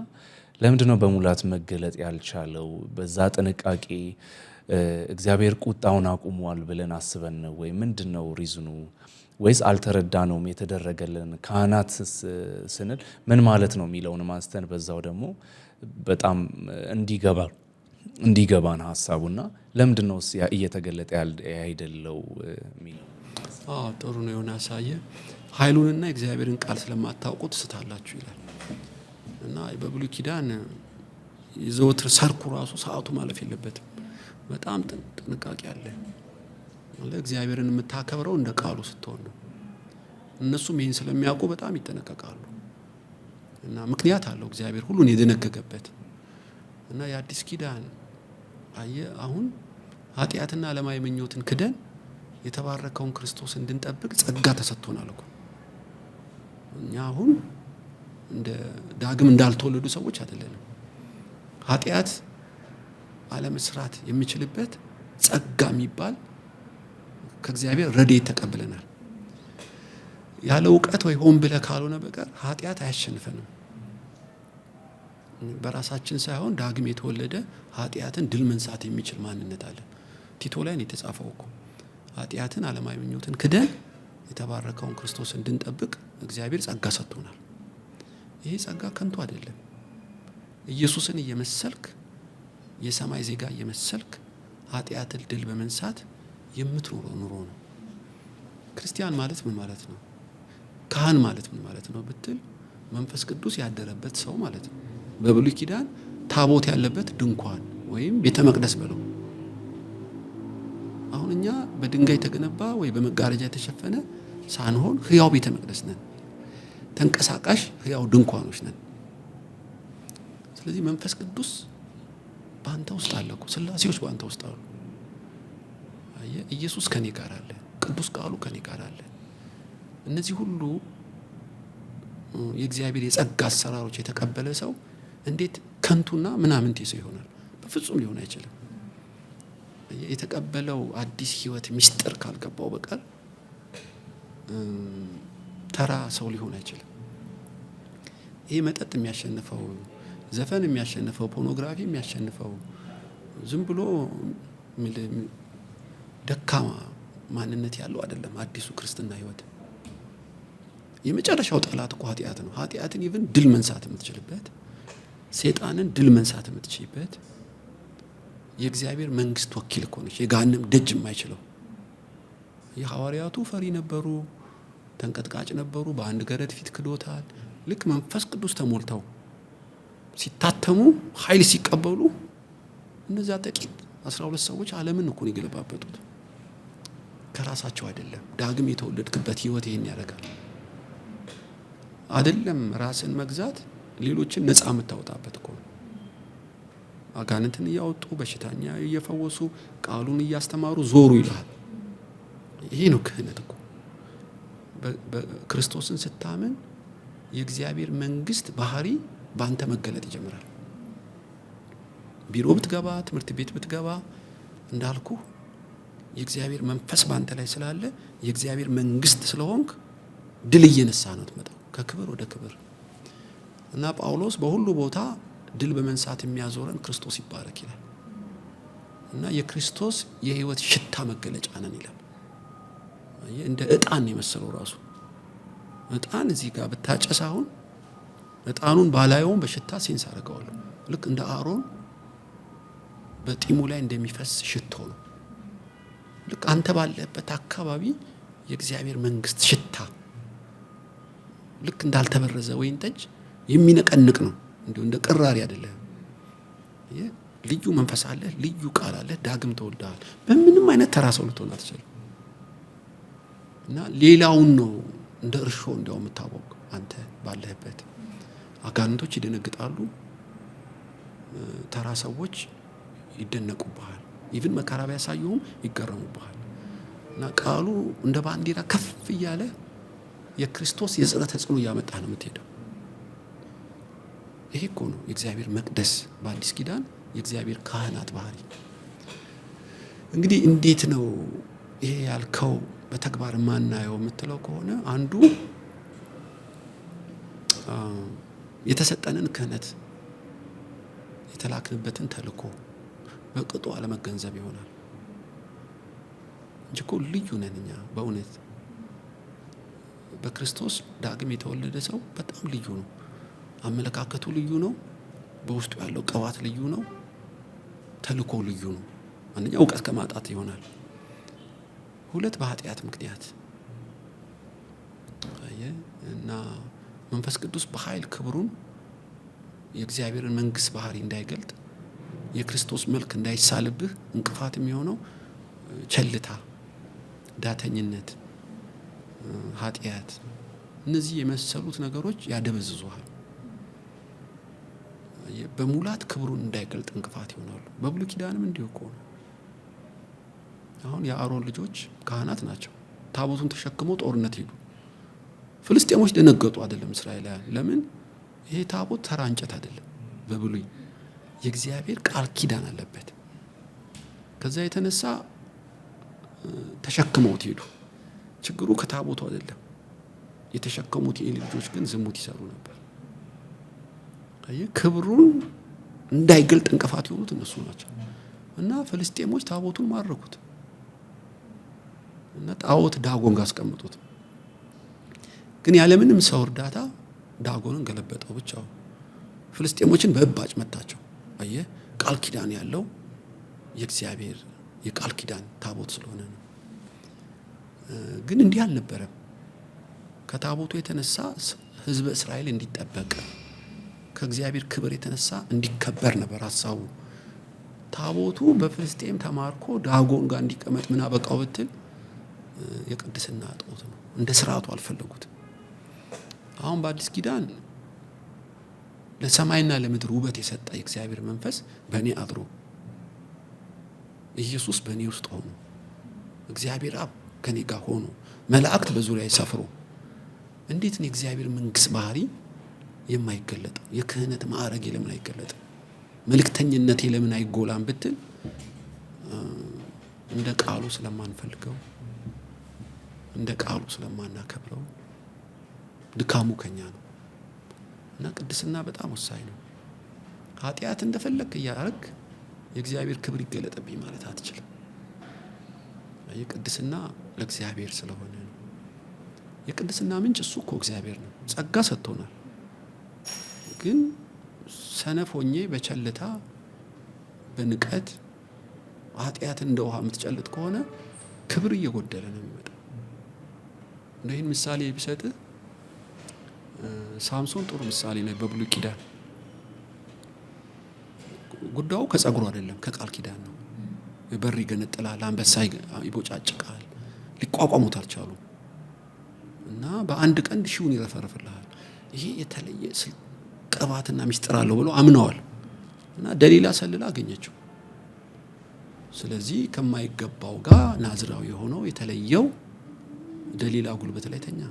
ለምንድን ነው በሙላት መገለጥ ያልቻለው? በዛ ጥንቃቄ እግዚአብሔር ቁጣውን አቁሟል ብለን አስበን ነው ወይ? ምንድን ነው ሪዝኑ? ወይስ አልተረዳነውም? የተደረገልን ካህናት ስንል ምን ማለት ነው የሚለውን ማንስተን በዛው ደግሞ በጣም እንዲገባን ሀሳቡና ለምንድን ነው እየተገለጠ አይደለው የሚለው። ጥሩ ነው የሆነ ያሳየ ኃይሉንና የእግዚአብሔርን ቃል ስለማታውቁ ትስታላችሁ ይላል እና በብሉይ ኪዳን የዘወትር ሰርኩ ራሱ ሰዓቱ ማለፍ የለበትም። በጣም ጥንቃቄ አለ። እግዚአብሔርን የምታከብረው እንደ ቃሉ ስትሆን ነው። እነሱም ይህን ስለሚያውቁ በጣም ይጠነቀቃሉ እና ምክንያት አለው እግዚአብሔር ሁሉን የደነገገበት እና የአዲስ ኪዳን አሁን ኃጢአትና ዓለማዊ ምኞትን ክደን የተባረከውን ክርስቶስ እንድንጠብቅ ጸጋ ተሰጥቶናል እኮ። እኛ አሁን እንደ ዳግም እንዳልተወለዱ ሰዎች አይደለንም። ኃጢአት አለመስራት የሚችልበት ጸጋ የሚባል ከእግዚአብሔር ረድኤት ተቀብለናል። ያለ እውቀት ወይ ሆን ብለህ ካልሆነ በቀር ኃጢአት አያሸንፈንም። በራሳችን ሳይሆን ዳግም የተወለደ ኃጢአትን ድል መንሳት የሚችል ማንነት አለን። ቲቶ ላይ ነው የተጻፈው እኮ ኃጢአትን ዓለማዊ ምኞትን ክደን የተባረከውን ክርስቶስ እንድንጠብቅ እግዚአብሔር ጸጋ ሰጥቶናል። ይሄ ጸጋ ከንቱ አይደለም። ኢየሱስን እየመሰልክ የሰማይ ዜጋ እየመሰልክ ኃጢአትን ድል በመንሳት የምትኖረው ኑሮ ነው። ክርስቲያን ማለት ምን ማለት ነው? ካህን ማለት ምን ማለት ነው ብትል መንፈስ ቅዱስ ያደረበት ሰው ማለት ነው። በብሉይ ኪዳን ታቦት ያለበት ድንኳን ወይም ቤተ መቅደስ በለው። አሁን እኛ በድንጋይ የተገነባ ወይ በመጋረጃ የተሸፈነ ሳንሆን ህያው ቤተ መቅደስ ነን። ተንቀሳቃሽ ህያው ድንኳኖች ነን። ስለዚህ መንፈስ ቅዱስ ባንተ ውስጥ አለ እኮ። ስላሴዎች ባንተ ውስጥ አሉ። ኢየሱስ ከኔ ጋር አለ። ቅዱስ ቃሉ ከኔ ጋር አለ። እነዚህ ሁሉ የእግዚአብሔር የጸጋ አሰራሮች የተቀበለ ሰው እንዴት ከንቱና ምናምንቴ ሰው ይሆናል? በፍጹም ሊሆን አይችልም። የተቀበለው አዲስ ህይወት ሚስጥር ካልገባው በቀር ተራ ሰው ሊሆን አይችልም። ይሄ መጠጥ የሚያሸንፈው፣ ዘፈን የሚያሸንፈው፣ ፖርኖግራፊ የሚያሸንፈው ዝም ብሎ ደካማ ማንነት ያለው አይደለም። አዲሱ ክርስትና ህይወት የመጨረሻው ጠላት እኮ ኃጢአት ነው። ኃጢአትን ኢቭን ድል መንሳት የምትችልበት፣ ሰይጣንን ድል መንሳት የምትችልበት የእግዚአብሔር መንግስት ወኪል እኮ ነች። የገሃነም ደጅ የማይችለው የሐዋርያቱ ፈሪ ነበሩ፣ ተንቀጥቃጭ ነበሩ። በአንድ ገረድ ፊት ክዶታል። ልክ መንፈስ ቅዱስ ተሞልተው ሲታተሙ ኃይል ሲቀበሉ እነዛ ጥቂት 12 ሰዎች ዓለምን እኮ ነው የገለባበጡት። ከራሳቸው አይደለም። ዳግም የተወለድክበት ህይወት ይሄን ያደርጋል። አይደለም ራስን መግዛት ሌሎችን ነፃ የምታወጣበት እኮ ነው። አጋንንትን እያወጡ በሽተኛ እየፈወሱ ቃሉን እያስተማሩ ዞሩ ይላል። ይሄ ነው ክህነት እኮ። በክርስቶስን ስታምን የእግዚአብሔር መንግስት ባህሪ ባንተ መገለጥ ይጀምራል። ቢሮ ብትገባ፣ ትምህርት ቤት ብትገባ እንዳልኩ የእግዚአብሔር መንፈስ ባንተ ላይ ስላለ የእግዚአብሔር መንግስት ስለሆንክ ድል እየነሳ ነው ትመጣው ከክብር ወደ ክብር። እና ጳውሎስ በሁሉ ቦታ ድል በመንሳት የሚያዞረን ክርስቶስ ይባረክ ይላል። እና የክርስቶስ የህይወት ሽታ መገለጫ ነን ይላል። እንደ እጣን የመሰለው ራሱ እጣን እዚህ ጋር ብታጨስ አሁን እጣኑን ባላየውም በሽታ ሴንስ አደርገዋለሁ። ልክ እንደ አሮን በጢሙ ላይ እንደሚፈስ ሽቶ ነው። ልክ አንተ ባለበት አካባቢ የእግዚአብሔር መንግስት ሽታ ልክ እንዳልተበረዘ ወይን ጠጅ የሚነቀንቅ ነው። እንደ ቅራሪ አይደለም። ልዩ መንፈስ አለ፣ ልዩ ቃል አለ። ዳግም ተወልደሃል። በምንም አይነት ተራ ሰው ልትሆን አትችልም። እና ሌላውን ነው እንደ እርሾ እንደው የምታወቅ አንተ ባለህበት። አጋንንቶች ይደነግጣሉ፣ ተራ ሰዎች ይደነቁብሃል። ኢቭን መከራ ቢያሳዩም ይገረሙብሃል። እና ቃሉ እንደ ባንዲራ ከፍ እያለ የክርስቶስ የጽድቅ ተጽዕኖ እያመጣ ነው የምትሄደው። ይሄ እኮ ነው የእግዚአብሔር መቅደስ በአዲስ ኪዳን የእግዚአብሔር ካህናት ባህሪ። እንግዲህ እንዴት ነው ይሄ ያልከው በተግባር ማናየው የምትለው ከሆነ አንዱ የተሰጠንን ክህነት የተላክንበትን ተልእኮ በቅጡ አለመገንዘብ ይሆናል እንጂ እኮ ልዩ ነን እኛ በእውነት በክርስቶስ ዳግም የተወለደ ሰው በጣም ልዩ ነው። አመለካከቱ ልዩ ነው። በውስጡ ያለው ቅባት ልዩ ነው። ተልእኮ ልዩ ነው። አንደኛ እውቀት ከማጣት ይሆናል። ሁለት በኃጢአት ምክንያት እና መንፈስ ቅዱስ በኃይል ክብሩን የእግዚአብሔርን መንግስት ባህሪ እንዳይገልጥ የክርስቶስ መልክ እንዳይሳልብህ እንቅፋት የሚሆነው ቸልታ፣ ዳተኝነት፣ ኃጢአት፣ እነዚህ የመሰሉት ነገሮች ያደበዝዙሃል። በሙላት ክብሩን እንዳይገልጥ እንቅፋት ይሆናሉ። በብሉይ ኪዳንም እንዲሁ እኮ ነው። አሁን የአሮን ልጆች ካህናት ናቸው። ታቦቱን ተሸክመው ጦርነት ሄዱ። ፍልስጤሞች ደነገጡ። አይደለም እስራኤላውያን። ለምን? ይሄ ታቦት ተራ እንጨት አይደለም። በብሉይ የእግዚአብሔር ቃል ኪዳን አለበት። ከዛ የተነሳ ተሸክመውት ሄዱ። ችግሩ ከታቦቱ አይደለም። የተሸከሙት የኤሊ ልጆች ግን ዝሙት ይሰሩ ነበር። ክብሩን እንዳይገልጥ እንቅፋት የሆኑት እነሱ ናቸው። እና ፍልስጤሞች ታቦቱን ማረኩት እና ጣዖት ዳጎን ጋር አስቀምጡት። ግን ያለምንም ሰው እርዳታ ዳጎንን ገለበጠው ብቻው። ፍልስጤሞችን በእባጭ መታቸው። አየህ፣ ቃል ኪዳን ያለው የእግዚአብሔር የቃል ኪዳን ታቦት ስለሆነ ነው። ግን እንዲህ አልነበረም። ከታቦቱ የተነሳ ህዝበ እስራኤል እንዲጠበቅ ከእግዚአብሔር ክብር የተነሳ እንዲከበር ነበር ሐሳቡ። ታቦቱ በፍልስጤም ተማርኮ ዳጎን ጋር እንዲቀመጥ ምን አበቃው ብትል የቅድስና እጦት ነው። እንደ ስርዓቱ አልፈለጉትም። አሁን በአዲስ ኪዳን ለሰማይና ለምድር ውበት የሰጠ የእግዚአብሔር መንፈስ በእኔ አድሮ ኢየሱስ በእኔ ውስጥ ሆኖ እግዚአብሔር አብ ከኔ ጋር ሆኖ መላእክት በዙሪያዬ ሰፍሮ እንዴት ነው የእግዚአብሔር መንግስት ባህሪ የማይገለጠው? የክህነት ማዕረግ ለምን አይገለጥም? መልእክተኝነቴ ለምን አይጎላም ብትል እንደ ቃሉ ስለማንፈልገው፣ እንደ ቃሉ ስለማናከብረው ድካሙ ከኛ ነው። እና ቅድስና በጣም ወሳኝ ነው። ኃጢአት እንደፈለክ እያደረግ የእግዚአብሔር ክብር ይገለጥብኝ ማለት አትችልም። የቅድስና ለእግዚአብሔር ስለሆነ ነው። የቅድስና ምንጭ እሱ እኮ እግዚአብሔር ነው። ጸጋ ሰጥቶናል። ግን ሰነፍ ሆኜ በቸልታ በንቀት ኃጢአትን እንደ ውሃ የምትጨልጥ ከሆነ ክብር እየጎደለ ነው የሚመጣው። ይህን ምሳሌ ቢሰጥህ ሳምሶን ጥሩ ምሳሌ ነው። በብሉይ ኪዳን ጉዳዩ ከጸጉሩ አይደለም ከቃል ኪዳን ነው። በር ይገነጥላል፣ አንበሳ ይቦጫጭቃል። ሊቋቋሙት አልቻሉም እና በአንድ ቀን ሺውን ይረፈርፍልሃል። ይሄ የተለየ ቅባትና ሚስጥር አለው ብለው አምነዋል። እና ደሊላ ሰልላ አገኘችው። ስለዚህ ከማይገባው ጋር ናዝራዊ የሆነው የተለየው ደሊላ ጉልበት ላይ ተኛ።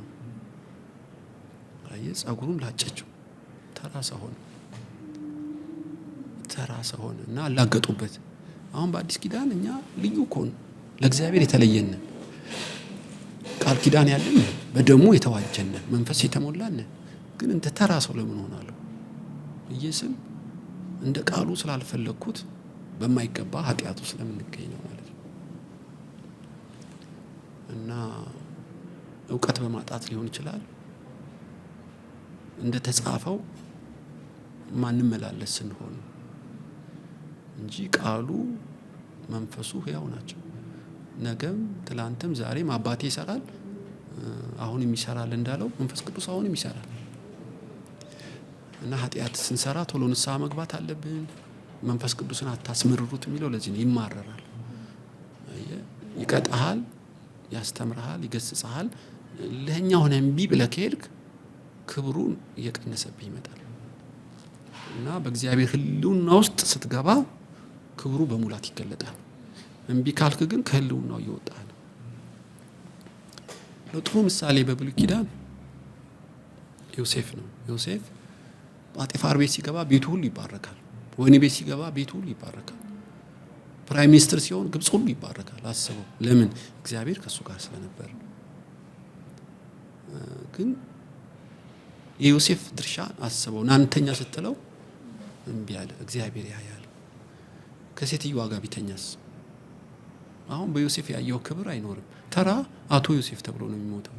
አየ ጸጉሩን ላጨችው። ተራ ሰው ሆነ እና አላገጡበት። አሁን በአዲስ ኪዳን እኛ ልዩ ኮን ለእግዚአብሔር የተለየን ቃል ኪዳን ያለን በደሙ የተዋጀን መንፈስ የተሞላን ግን እንደ ተራ ሰው ለምን ሆናለሁ ኢየሱስ እንደ ቃሉ ስላልፈለኩት በማይገባ ኃጢአቱ ስለምንገኝ ነው ማለት ነው። እና ዕውቀት በማጣት ሊሆን ይችላል እንደ ተጻፈው ማንመላለስ ስንሆን እንጂ ቃሉ መንፈሱ ሕያው ናቸው። ነገም ትላንትም ዛሬም አባቴ ይሰራል አሁንም ይሰራል እንዳለው መንፈስ ቅዱስ አሁንም ይሰራል። እና ኃጢአት ስንሰራ ቶሎ ንስሐ መግባት አለብን። መንፈስ ቅዱስን አታስመርሩት የሚለው ለዚህ ነው። ይማረራል፣ ይቀጣሃል፣ ያስተምርሃል፣ ይገስጽሃል። ለኛ ሆነ እምቢ ብለህ ከሄድክ ክብሩን እየቀነሰብህ ይመጣል። እና በእግዚአብሔር ሕልውና ውስጥ ስትገባ ክብሩ በሙላት ይገለጣል። እምቢ ካልክ ግን ከሕልውናው እየወጣህ ነው። ለጥሩ ምሳሌ በብሉይ ኪዳን ዮሴፍ ነው። ዮሴፍ ጳጢፋር ቤት ሲገባ ቤቱ ሁሉ ይባረካል። ወህኒ ቤት ሲገባ ቤቱ ሁሉ ይባረካል። ፕራይም ሚኒስትር ሲሆን ግብጽ ሁሉ ይባረካል። አስበው፣ ለምን? እግዚአብሔር ከሱ ጋር ስለነበር። ግን የዮሴፍ ድርሻ አስበው፣ ናንተኛ ስትለው እምቢ አለ። እግዚአብሔር ያያል። ከሴትዮዋ ጋር ቢተኛስ? አሁን በዮሴፍ ያየው ክብር አይኖርም። ተራ አቶ ዮሴፍ ተብሎ ነው የሚሞተው።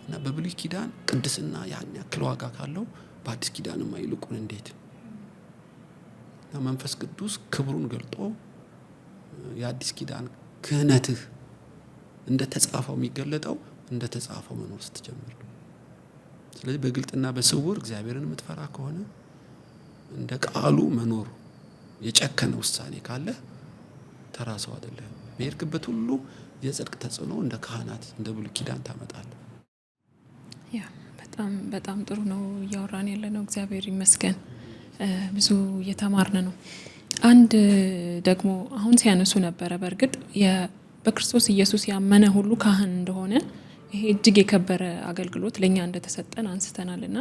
እና በብሉይ ኪዳን ቅድስና ያን ያክል ዋጋ ካለው በአዲስ ኪዳንም አይልቁን እንዴት! እና መንፈስ ቅዱስ ክብሩን ገልጦ የአዲስ ኪዳን ክህነትህ እንደ ተጻፈው የሚገለጠው እንደ ተጻፈው መኖር ስትጀምር ነው። ስለዚህ በግልጥና በስውር እግዚአብሔርን የምትፈራ ከሆነ እንደ ቃሉ መኖር የጨከነ ውሳኔ ካለ ተራ ሰው አይደለም። በሄድክበት ሁሉ የጽድቅ ተጽዕኖ እንደ ካህናት እንደ ብሉይ ኪዳን ታመጣለህ። ያ በጣም ጥሩ ነው እያወራን ያለ ነው። እግዚአብሔር ይመስገን ብዙ እየተማርን ነው። አንድ ደግሞ አሁን ሲያነሱ ነበረ በእርግጥ በክርስቶስ ኢየሱስ ያመነ ሁሉ ካህን እንደሆነ ይሄ እጅግ የከበረ አገልግሎት ለኛ እንደተሰጠን አንስተናልና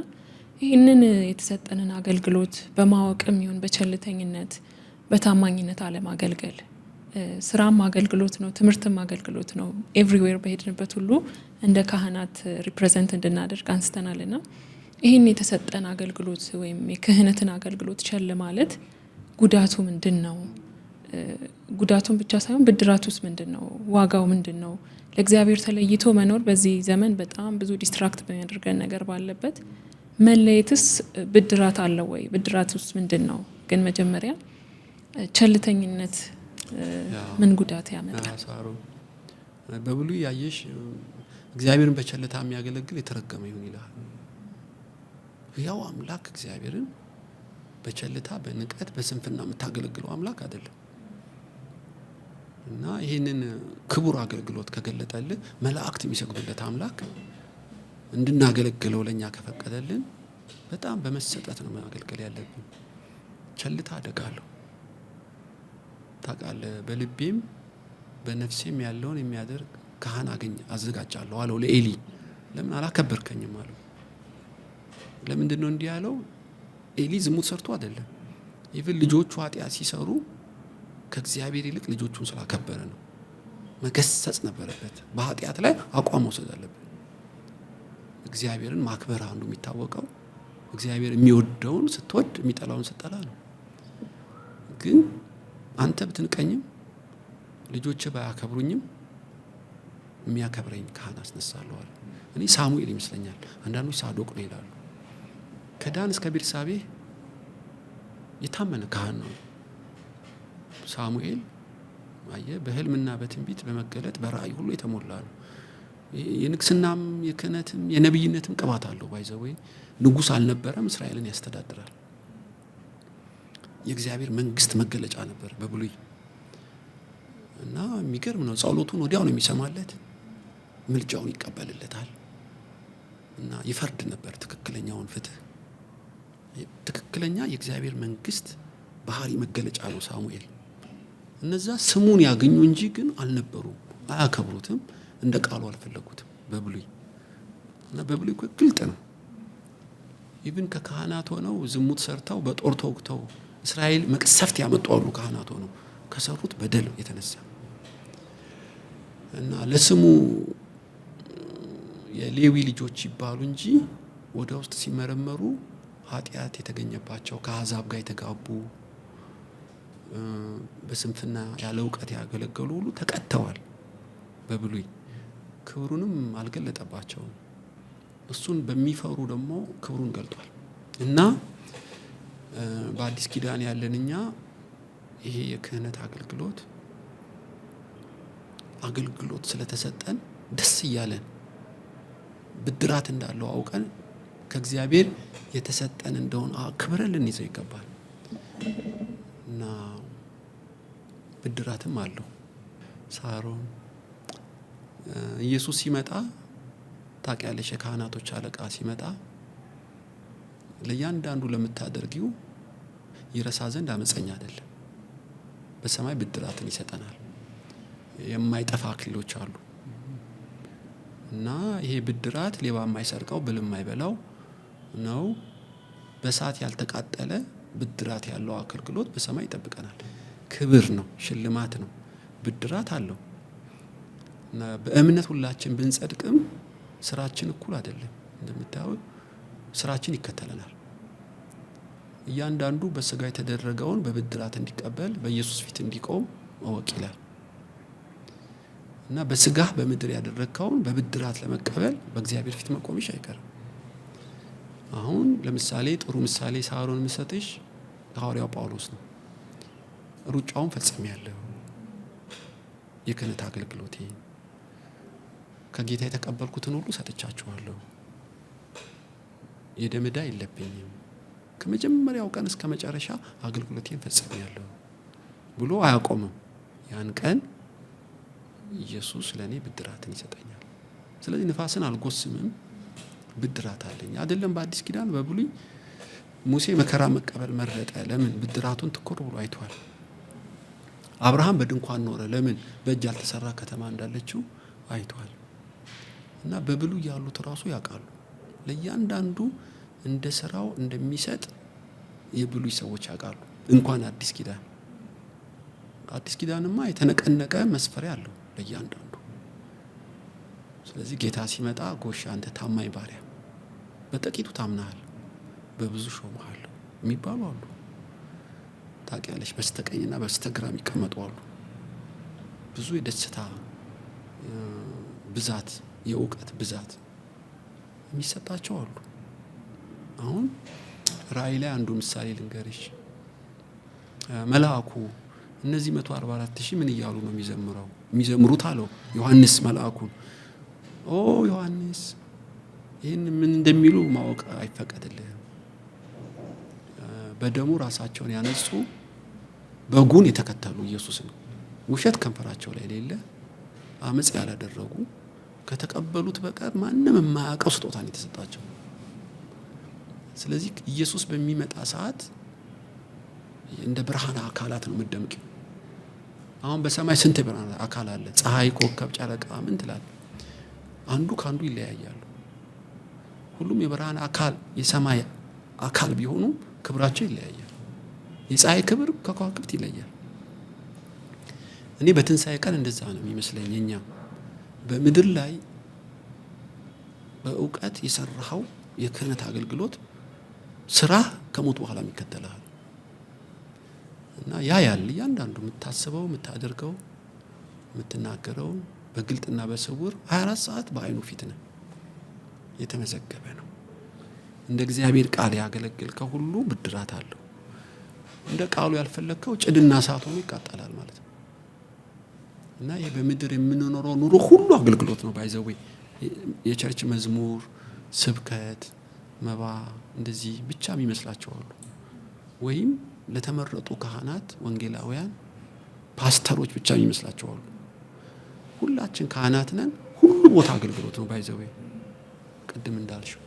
ይህንን የተሰጠንን አገልግሎት በማወቅም ይሁን በቸልተኝነት በታማኝነት አለማገልገል ስራም አገልግሎት ነው፣ ትምህርትም አገልግሎት ነው። ኤቭሪዌር በሄድንበት ሁሉ እንደ ካህናት ሪፕሬዘንት እንድናደርግ አንስተናልና ይህን የተሰጠን አገልግሎት ወይም የክህነትን አገልግሎት ቸል ማለት ጉዳቱ ምንድን ነው? ጉዳቱን ብቻ ሳይሆን ብድራቱስ ምንድን ነው? ዋጋው ምንድን ነው? ለእግዚአብሔር ተለይቶ መኖር በዚህ ዘመን በጣም ብዙ ዲስትራክት በሚያደርገን ነገር ባለበት መለየትስ ብድራት አለው ወይ? ብድራቱስ ምንድን ነው? ግን መጀመሪያ ቸልተኝነት ምን ጉዳት ያመጣል? በብሉይ ያየሽ እግዚአብሔርን በቸልታ የሚያገለግል የተረገመ ይሁን ይላል። ያው አምላክ እግዚአብሔርን በቸልታ በንቀት በስንፍና የምታገለግለው አምላክ አይደለም። እና ይህንን ክቡር አገልግሎት ከገለጠልን መላእክት የሚሰግዱለት አምላክ እንድናገለግለው ለኛ ከፈቀደልን በጣም በመሰጠት ነው ማገልገል ያለብን። ቸልታ አደጋለሁ ታውቃለህ። በልቤም በነፍሴም ያለውን የሚያደርግ ካህን አዘጋጃለሁ አለው ለኤሊ። ለምን አላከበርከኝም አለው። ለምንድን ነው እንዲህ ያለው? ኤሊ ዝሙት ሰርቶ አይደለም። ኢቭን ልጆቹ ኃጢአት ሲሰሩ ከእግዚአብሔር ይልቅ ልጆቹን ስላከበረ ነው። መገሰጽ ነበረበት። በኃጢአት ላይ አቋም መውሰድ አለበት። እግዚአብሔርን ማክበር አንዱ የሚታወቀው እግዚአብሔር የሚወደውን ስትወድ የሚጠላውን ስትጠላ ነው። ግን አንተ ብትንቀኝም ልጆች ባያከብሩኝም የሚያከብረኝ ካህን አስነሳለሁ አለ። እኔ ሳሙኤል ይመስለኛል፣ አንዳንዶች ሳዶቅ ነው ይላሉ። ከዳን እስከ ቤርሳቤህ የታመነ ካህን ነው ሳሙኤል። አየህ፣ በህልምና በትንቢት በመገለጥ በራእይ ሁሉ የተሞላ ነው። የንግስናም የክህነትም የነብይነትም ቅባት አለው። ባይዘወይ ንጉስ አልነበረም፣ እስራኤልን ያስተዳድራል። የእግዚአብሔር መንግስት መገለጫ ነበር በብሉይ። እና የሚገርም ነው። ጸሎቱን ወዲያው ነው የሚሰማለት፣ ምልጃውን ይቀበልለታል እና ይፈርድ ነበር ትክክለኛውን ፍትህ። ትክክለኛ የእግዚአብሔር መንግስት ባህሪ መገለጫ ነው ሳሙኤል። እነዛ ስሙን ያገኙ እንጂ ግን አልነበሩም፣ አያከብሩትም፣ እንደ ቃሉ አልፈለጉትም በብሉይ። እና በብሉይ ግልጥ ነው። ኢቭን ከካህናት ሆነው ዝሙት ሰርተው በጦር ተወግተው እስራኤል መቅሰፍት ያመጡ አሉ። ካህናት ሆነው ከሰሩት በደል የተነሳ እና ለስሙ የሌዊ ልጆች ይባሉ እንጂ ወደ ውስጥ ሲመረመሩ ኃጢአት የተገኘባቸው ከአሕዛብ ጋር የተጋቡ በስንፍና ያለ እውቀት ያገለገሉ ሁሉ ተቀጥተዋል በብሉይ። ክብሩንም አልገለጠባቸውም። እሱን በሚፈሩ ደግሞ ክብሩን ገልጧል። እና በአዲስ ኪዳን ያለን እኛ ይሄ የክህነት አገልግሎት ስለተሰጠን ደስ እያለን ብድራት እንዳለው አውቀን ከእግዚአብሔር የተሰጠን እንደሆነ አክብረን ልንይዘው ይገባል። እና ብድራትም አለው። ሳሮን ኢየሱስ ሲመጣ ታውቂያለሽ፣ የካህናቶች አለቃ ሲመጣ ለእያንዳንዱ ለምታደርጊው ይረሳ ዘንድ አመፀኛ አይደለም፣ በሰማይ ብድራትን ይሰጠናል። የማይጠፋ አክሊሎች አሉ። እና ይሄ ብድራት ሌባ የማይሰርቀው ብል የማይበላው ነው። በእሳት ያልተቃጠለ ብድራት ያለው አገልግሎት በሰማይ ይጠብቀናል። ክብር ነው፣ ሽልማት ነው፣ ብድራት አለው። እና በእምነት ሁላችን ብንጸድቅም ስራችን እኩል አይደለም። እንደምታዩት ስራችን ይከተለናል። እያንዳንዱ በስጋ የተደረገውን በብድራት እንዲቀበል በኢየሱስ ፊት እንዲቆም እወቅ ይላል። እና በስጋ በምድር ያደረግከውን በብድራት ለመቀበል በእግዚአብሔር ፊት መቆምሽ አይቀርም። አሁን ለምሳሌ ጥሩ ምሳሌ ሳሮን ምሰጥሽ ሐዋርያው ጳውሎስ ነው። ሩጫውን ፈጽሜያለሁ፣ የክህነት አገልግሎቴ ከጌታ የተቀበልኩትን ሁሉ ሰጥቻችኋለሁ፣ የደም ዕዳ የለብኝም፣ ከመጀመሪያው ቀን እስከ መጨረሻ አገልግሎቴን ፈጽሜያለሁ ብሎ አያቆምም። ያን ቀን ኢየሱስ ለኔ ብድራትን ይሰጠኛል። ስለዚህ ንፋስን አልጎስምም፣ ብድራት አለኝ። አይደለም በአዲስ ኪዳን በብሉይ ሙሴ መከራ መቀበል መረጠ። ለምን? ብድራቱን ትኩር ብሎ አይቷል። አብርሃም በድንኳን ኖረ። ለምን? በእጅ ያልተሰራ ከተማ እንዳለችው አይቷል። እና በብሉይ ያሉት ራሱ ያውቃሉ። ለእያንዳንዱ እንደ ስራው እንደሚሰጥ የብሉይ ሰዎች ያውቃሉ። እንኳን አዲስ ኪዳንማ የተነቀነቀ መስፈሪያ አለው ለእያንዳንዱ። ስለዚህ ጌታ ሲመጣ ጎሽ አንተ ታማኝ ባሪያ፣ በጥቂቱ ታምናሃል፣ በብዙ ሾመሃለሁ የሚባሉ አሉ። ታውቂያለሽ፣ በስተቀኝና በስተግራ የሚቀመጡ አሉ። ብዙ የደስታ ብዛት፣ የእውቀት ብዛት የሚሰጣቸው አሉ። አሁን ራእይ ላይ አንዱ ምሳሌ ልንገርሽ። መልአኩ እነዚህ 144,000 ምን እያሉ ነው የሚዘምሩት አለው ዮሐንስ መልአኩን። ኦ ዮሐንስ፣ ይህን ምን እንደሚሉ ማወቅ አይፈቀድልህም። በደሙ ራሳቸውን ያነጹ፣ በጉን የተከተሉ ኢየሱስን፣ ውሸት ከንፈራቸው ላይ የሌለ፣ አመጽ ያላደረጉ፣ ከተቀበሉት በቀር ማንም የማያውቀው ስጦታን የተሰጣቸው። ስለዚህ ኢየሱስ በሚመጣ ሰዓት እንደ ብርሃን አካላት ነው የምትደምቂው። አሁን በሰማይ ስንት ብርሃን አካል አለ? ፀሐይ፣ ኮከብ፣ ጨረቃ ምን ትላል? አንዱ ከአንዱ ይለያያሉ። ሁሉም የብርሃን አካል የሰማይ አካል ቢሆኑ ክብራቸው ይለያያል። የፀሐይ ክብር ከከዋክብት ይለያል። እኔ በትንሣኤ ቀን እንደዛ ነው የሚመስለኝ። እኛ በምድር ላይ በእውቀት የሰራኸው የክህነት አገልግሎት ስራ ከሞት በኋላ ይከተላል። እና ያያል እያንዳንዱ የምታስበው፣ የምታደርገው፣ የምትናገረው በግልጥና በስውር 24 ሰዓት በአይኑ ፊት ነው የተመዘገበ ነው። እንደ እግዚአብሔር ቃል ያገለግልከው ሁሉ ብድራት አለው። እንደ ቃሉ ያልፈለግከው ጭድና እሳት ሆኖ ይቃጠላል ማለት ነው። እና ይሄ በምድር የምንኖረው ኑሮ ሁሉ አገልግሎት ነው። ባይዘዌ የቸርች መዝሙር፣ ስብከት፣ መባ እንደዚህ ብቻ የሚመስላቸው አሉ። ወይም ለተመረጡ ካህናት፣ ወንጌላውያን፣ ፓስተሮች ብቻ የሚመስላቸው አሉ። ሁላችን ካህናት ነን። ሁሉ ቦታ አገልግሎት ነው። ባይዘዌ ቅድም እንዳልሽው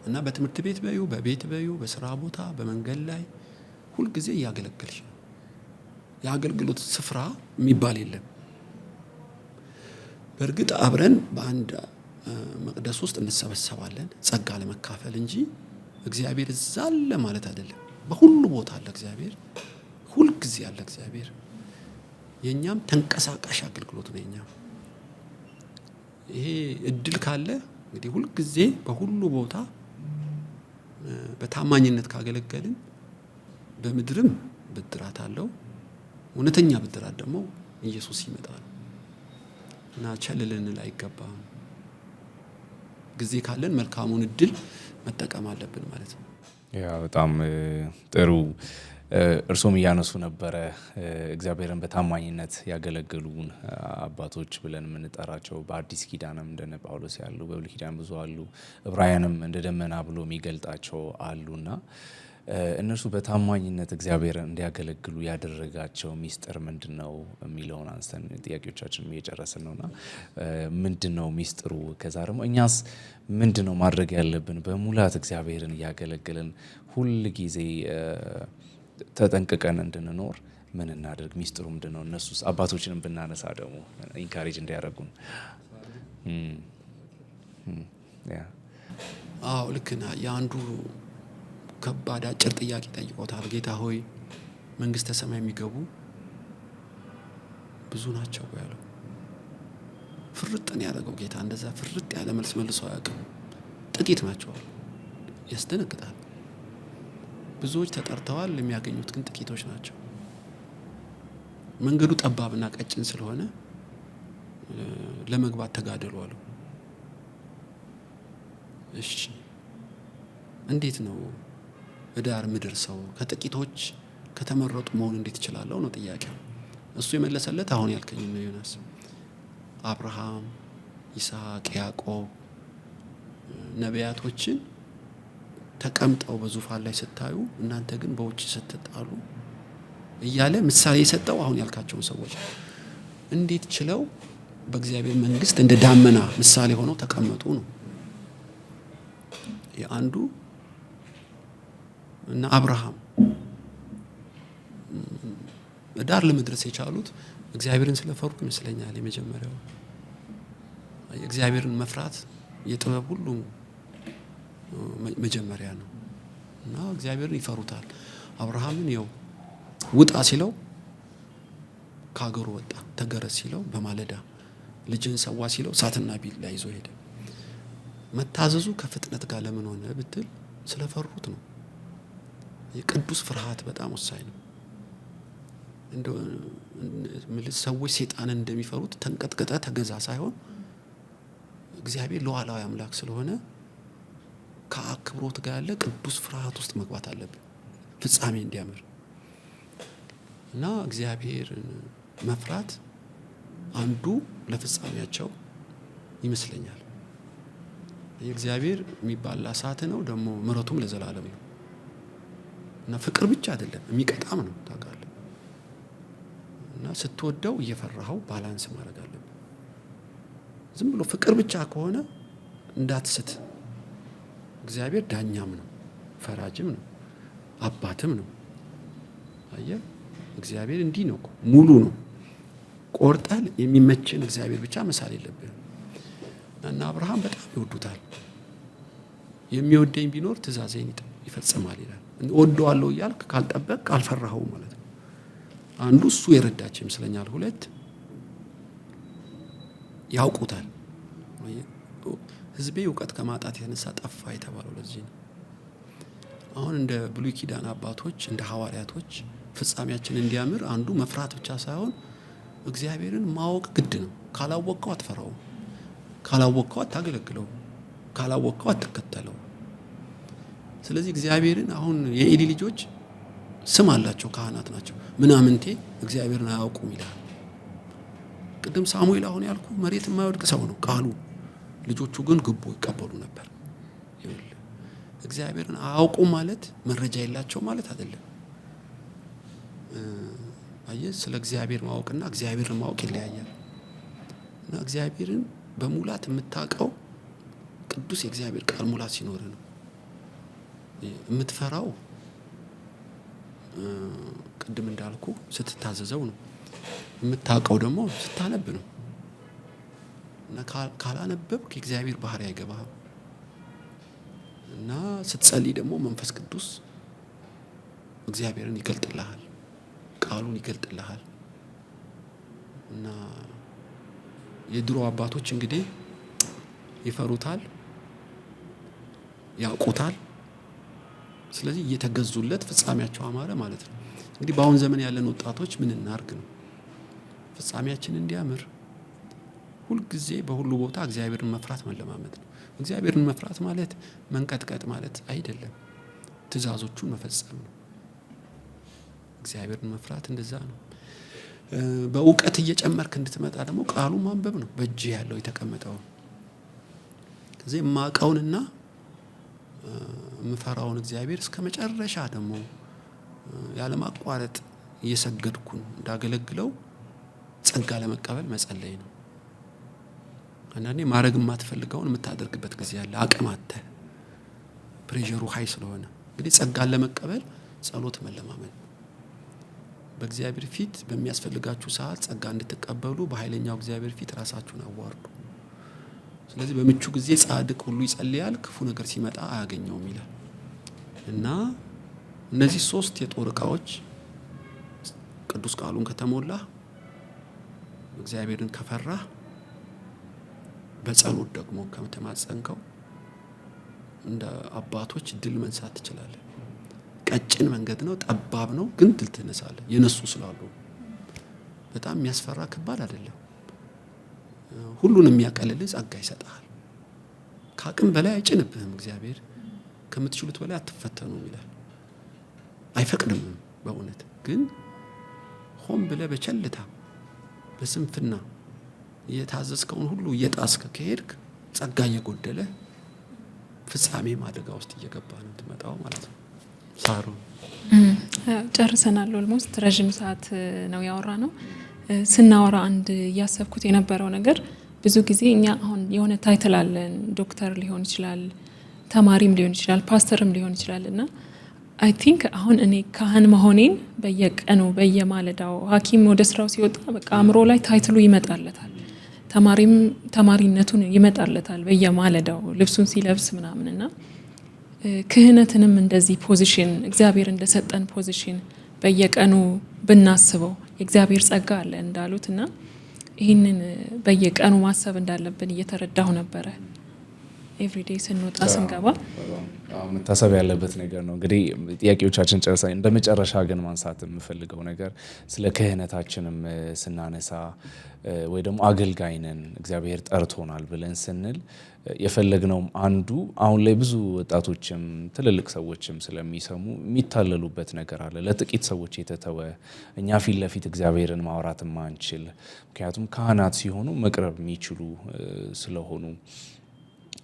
እና በትምህርት ቤት በዩ፣ በቤት በዩ፣ በስራ ቦታ፣ በመንገድ ላይ ሁልጊዜ እያገለገልሽ ነው። የአገልግሎት ስፍራ የሚባል የለም። በእርግጥ አብረን በአንድ መቅደስ ውስጥ እንሰበሰባለን ጸጋ ለመካፈል እንጂ እግዚአብሔር እዛ አለ ማለት አይደለም። በሁሉ ቦታ አለ እግዚአብሔር፣ ሁልጊዜ አለ እግዚአብሔር። የኛም ተንቀሳቃሽ አገልግሎት ነው የኛም። ይሄ እድል ካለ እንግዲህ ሁልጊዜ በሁሉ ቦታ በታማኝነት ካገለገልን በምድርም ብድራት አለው። እውነተኛ ብድራት ደግሞ ኢየሱስ ይመጣል እና ቸል ልንል አይገባም። ጊዜ ካለን መልካሙን እድል መጠቀም አለብን ማለት ነው። ያ በጣም ጥሩ። እርሶም እያነሱ ነበረ እግዚአብሔርን በታማኝነት ያገለገሉን አባቶች ብለን የምንጠራቸው በአዲስ ኪዳንም እንደነ ጳውሎስ ያሉ፣ በብሉይ ኪዳን ብዙ አሉ፣ ዕብራውያንም እንደ ደመና ብሎ የሚገልጣቸው አሉና እነርሱ በታማኝነት እግዚአብሔርን እንዲያገለግሉ ያደረጋቸው ሚስጥር ምንድን ነው የሚለውን አንስተን ጥያቄዎቻችን እየጨረስን ነውና ምንድን ነው ሚስጥሩ? ከዛ ደግሞ እኛስ ምንድን ነው ማድረግ ያለብን? በሙላት እግዚአብሔርን እያገለገልን ሁል ጊዜ ተጠንቅቀን እንድንኖር ምን እናደርግ? ሚስጥሩ ምንድን ነው? እነሱስ አባቶችንም ብናነሳ ደግሞ ኢንካሬጅ እንዲያደርጉን። አዎ ልክ ነህ። የአንዱ ከባድ አጭር ጥያቄ ጠይቆታል። ጌታ ሆይ መንግስተ ሰማይ የሚገቡ ብዙ ናቸው ያለው። ፍርጥን ያደረገው ጌታ እንደዛ ፍርጥ ያለ መልስ መልሶ አያውቅም። ጥቂት ናቸው፣ ያስደነግጣል። ብዙዎች ተጠርተዋል፣ የሚያገኙት ግን ጥቂቶች ናቸው። መንገዱ ጠባብና ቀጭን ስለሆነ ለመግባት ተጋደሉ አለው። እሺ እንዴት ነው በዳር ምድር ሰው ከጥቂቶች ከተመረጡ መሆን እንዴት ይችላል ነው ጥያቄው። እሱ የመለሰለት አሁን ያልከኝ ነው ዮናስ። አብርሃም፣ ይስሐቅ፣ ያዕቆብ ነቢያቶችን ተቀምጠው በዙፋን ላይ ስታዩ እናንተ ግን በውጭ ስትጣሉ እያለ ምሳሌ የሰጠው አሁን ያልካቸውን ሰዎች እንዴት ችለው በእግዚአብሔር መንግስት እንደ ዳመና ምሳሌ ሆነው ተቀመጡ ነው። የአንዱ እና አብርሃም ዳር ለመድረስ የቻሉት እግዚአብሔርን ስለፈሩ ይመስለኛል። የመጀመሪያው እግዚአብሔርን መፍራት የጥበብ ሁሉ መጀመሪያ ነው እና እግዚአብሔርን ይፈሩታል። አብርሃምን ይኸው ውጣ ሲለው ከሀገሩ ወጣ፣ ተገረዝ ሲለው በማለዳ ልጅን ሰዋ ሲለው እሳትና ቢላ ይዞ ሄደ። መታዘዙ ከፍጥነት ጋር ለምን ሆነ ብትል ስለፈሩት ነው። የቅዱስ ፍርሃት በጣም ወሳኝ ነው። እንደው ሰዎች ሰይጣንን እንደሚፈሩት ተንቀጥቀጠ ተገዛ ሳይሆን እግዚአብሔር ሉዓላዊ አምላክ ስለሆነ ከአክብሮት ጋር ያለ ቅዱስ ፍርሃት ውስጥ መግባት አለብን ፍጻሜ እንዲያምር እና እግዚአብሔር መፍራት አንዱ ለፍጻሜያቸው ይመስለኛል። የእግዚአብሔር የሚባል እሳት ነው፣ ደግሞ ምሕረቱም ለዘላለም ነው እና ፍቅር ብቻ አይደለም የሚቀጣም ነው ታውቃለህ። እና ስትወደው እየፈራኸው ባላንስ ማድረግ አለብን። ዝም ብሎ ፍቅር ብቻ ከሆነ እንዳትስት። እግዚአብሔር ዳኛም ነው፣ ፈራጅም ነው፣ አባትም ነው። አየህ እግዚአብሔር እንዲህ ነው፣ ሙሉ ነው። ቆርጠል የሚመችን እግዚአብሔር ብቻ መሳል የለብህም። እና አብርሃም በጣም ይወዱታል። የሚወደኝ ቢኖር ትእዛዜን ይፈጽማል ይላል። እወደዋለሁ እያልክ ካልጠበቅ ካልፈራኸው ማለት ነው። አንዱ እሱ የረዳቸው ይመስለኛል። ሁለት ያውቁታል። ሕዝቤ እውቀት ከማጣት የተነሳ ጠፋ የተባለው ለዚህ ነው። አሁን እንደ ብሉይ ኪዳን አባቶች እንደ ሐዋርያቶች ፍጻሜያችን እንዲያምር አንዱ መፍራት ብቻ ሳይሆን እግዚአብሔርን ማወቅ ግድ ነው። ካላወቅከው አትፈራውም፣ ካላወቅከው አታገለግለው፣ ካላወቅከው አትከተለው። ስለዚህ እግዚአብሔርን አሁን የኤሊ ልጆች ስም አላቸው፣ ካህናት ናቸው። ምናምንቴ እግዚአብሔርን አያውቁም ይላል። ቅድም ሳሙኤል አሁን ያልኩ መሬት የማይወድቅ ሰው ነው ቃሉ። ልጆቹ ግን ግቦ ይቀበሉ ነበር። እግዚአብሔርን አያውቁም ማለት መረጃ የላቸው ማለት አይደለም። አየህ ስለ እግዚአብሔር ማወቅና እግዚአብሔርን ማወቅ ይለያያል። እና እግዚአብሔርን በሙላት የምታውቀው ቅዱስ የእግዚአብሔር ቃል ሙላት ሲኖር ነው። የምትፈራው ቅድም እንዳልኩ ስትታዘዘው ነው። የምታውቀው ደግሞ ስታነብ ነው። እና ካላነበብክ የእግዚአብሔር ባህሪ አይገባህም። እና ስትጸልይ ደግሞ መንፈስ ቅዱስ እግዚአብሔርን ይገልጥልሃል፣ ቃሉን ይገልጥልሃል። እና የድሮ አባቶች እንግዲህ ይፈሩታል፣ ያውቁታል። ስለዚህ እየተገዙለት ፍጻሜያቸው አማረ ማለት ነው። እንግዲህ በአሁን ዘመን ያለን ወጣቶች ምን እናርግ ነው? ፍጻሜያችን እንዲያምር ሁልጊዜ በሁሉ ቦታ እግዚአብሔርን መፍራት መለማመድ ነው። እግዚአብሔርን መፍራት ማለት መንቀጥቀጥ ማለት አይደለም፣ ትእዛዞቹን መፈጸም ነው። እግዚአብሔርን መፍራት እንደዛ ነው። በእውቀት እየጨመርክ እንድትመጣ ደግሞ ቃሉ ማንበብ ነው፣ በእጅ ያለው የተቀመጠው። ከዚህ የማውቀውንና የምፈራውን እግዚአብሔር እስከ መጨረሻ ደግሞ ያለማቋረጥ እየሰገድኩን እንዳገለግለው ጸጋ ለመቀበል መጸለይ ነው። አንዳንዴ ማድረግ የማትፈልገውን የምታደርግበት ጊዜ አለ፣ አቅም አጥተህ ፕሬሸሩ ሀይ ስለሆነ። እንግዲህ ጸጋን ለመቀበል ጸሎት መለማመድ ነው። በእግዚአብሔር ፊት በሚያስፈልጋችሁ ሰዓት ጸጋ እንድትቀበሉ በኃይለኛው እግዚአብሔር ፊት ራሳችሁን አዋርዱ። ስለዚህ በምቹ ጊዜ ጻድቅ ሁሉ ይጸልያል፣ ክፉ ነገር ሲመጣ አያገኘውም ይላል። እና እነዚህ 3 የጦር ዕቃዎች ቅዱስ ቃሉን ከተሞላ፣ እግዚአብሔርን ከፈራህ፣ በጸሎት ደግሞ ከተማጸንከው እንደ አባቶች ድል መንሳት ትችላለህ። ቀጭን መንገድ ነው፣ ጠባብ ነው፣ ግን ድል ትነሳለህ። የነሱ ስላሉ በጣም የሚያስፈራ ከባድ አይደለም። ሁሉን የሚያቀልልህ ጸጋ ይሰጣል። ከአቅም በላይ አይጭንብህም። እግዚአብሔር ከምትችሉት በላይ አትፈተኑም ይላል። አይፈቅድም። በእውነት ግን ሆን ብለህ በቸልታ በስንፍና እየታዘዝከውን ሁሉ እየጣስክ ከሄድክ ጸጋ እየጎደለ ፍጻሜ አደጋ ውስጥ እየገባ ነው ትመጣው ማለት ነው። ሳሩ ጨርሰናል። ኦልሞስት ረጅም ሰዓት ነው ያወራ ነው። ስናወራ አንድ እያሰብኩት የነበረው ነገር ብዙ ጊዜ እኛ አሁን የሆነ ታይትል አለን፣ ዶክተር ሊሆን ይችላል፣ ተማሪም ሊሆን ይችላል፣ ፓስተርም ሊሆን ይችላል። እና አይ ቲንክ አሁን እኔ ካህን መሆኔን በየቀኑ በየማለዳው ሐኪም ወደ ስራው ሲወጣ በቃ አእምሮ ላይ ታይትሉ ይመጣለታል፣ ተማሪም ተማሪነቱን ይመጣለታል በየማለዳው ልብሱን ሲለብስ ምናምንና ክህነትንም እንደዚህ ፖዚሽን እግዚአብሔር እንደሰጠን ፖዚሽን በየቀኑ ብናስበው የእግዚአብሔር ጸጋ አለ እንዳሉትና ይህንን በየቀኑ ማሰብ እንዳለብን እየተረዳሁ ነበረ። ኤቭሪዴይ ስንወጣ ስንገባ መታሰብ ያለበት ነገር ነው። እንግዲህ ጥያቄዎቻችን ጨርሰን እንደ መጨረሻ ግን ማንሳት የምፈልገው ነገር ስለ ክህነታችንም ስናነሳ ወይ ደግሞ አገልጋይ ነን እግዚአብሔር ጠርቶናል ብለን ስንል የፈለግነውም አንዱ አሁን ላይ ብዙ ወጣቶችም ትልልቅ ሰዎችም ስለሚሰሙ የሚታለሉበት ነገር አለ። ለጥቂት ሰዎች የተተወ እኛ ፊት ለፊት እግዚአብሔርን ማውራት ማንችል፣ ምክንያቱም ካህናት ሲሆኑ መቅረብ የሚችሉ ስለሆኑ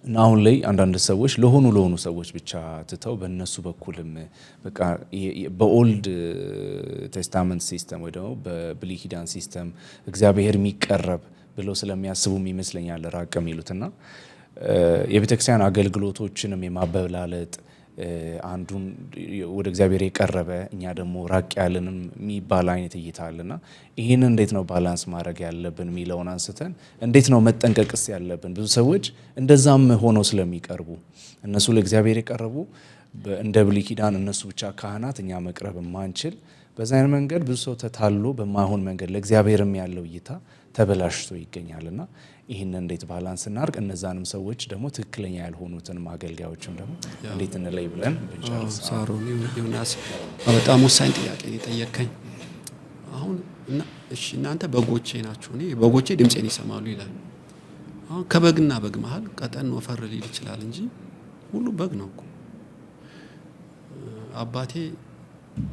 እና አሁን ላይ አንዳንድ ሰዎች ለሆኑ ሰዎች ብቻ ትተው በእነሱ በኩልም በቃ በኦልድ ቴስታመንት ሲስተም ወይ ደግሞ በብሉይ ኪዳን ሲስተም እግዚአብሔር የሚቀረብ ብለው ስለሚያስቡም ይመስለኛል ራቅ የሚሉትና የቤተክርስቲያን አገልግሎቶችንም የማበላለጥ አንዱን ወደ እግዚአብሔር የቀረበ እኛ ደግሞ ራቅ ያለንም የሚባል አይነት እይታ አለና ይህንን እንዴት ነው ባላንስ ማድረግ ያለብን የሚለውን አንስተን እንዴት ነው መጠንቀቅስ ያለብን? ብዙ ሰዎች እንደዛም ሆነው ስለሚቀርቡ እነሱ ለእግዚአብሔር የቀረቡ እንደ ብሉይ ኪዳን እነሱ ብቻ ካህናት እኛ መቅረብ ማንችል፣ በዛ አይነት መንገድ ብዙ ሰው ተታሎ በማይሆን መንገድ ለእግዚአብሔርም ያለው እይታ ተበላሽቶ ይገኛልና ይህንን እንዴት ባላንስ እናርግ? እነዛንም ሰዎች ደግሞ ትክክለኛ ያልሆኑትን አገልጋዮችም ደግሞ እንዴት እንለይ ብለን ብንጨርስ። ሳሮን ዮናስ በጣም ወሳኝ ጥያቄ የጠየቀኝ። አሁን እሺ እናንተ በጎቼ ናችሁ፣ እኔ በጎቼ ድምጼን ይሰማሉ ይላል። አሁን ከበግና በግ መሀል ቀጠን ወፈር ሊል ይችላል እንጂ ሁሉ በግ ነው እኮ። አባቴ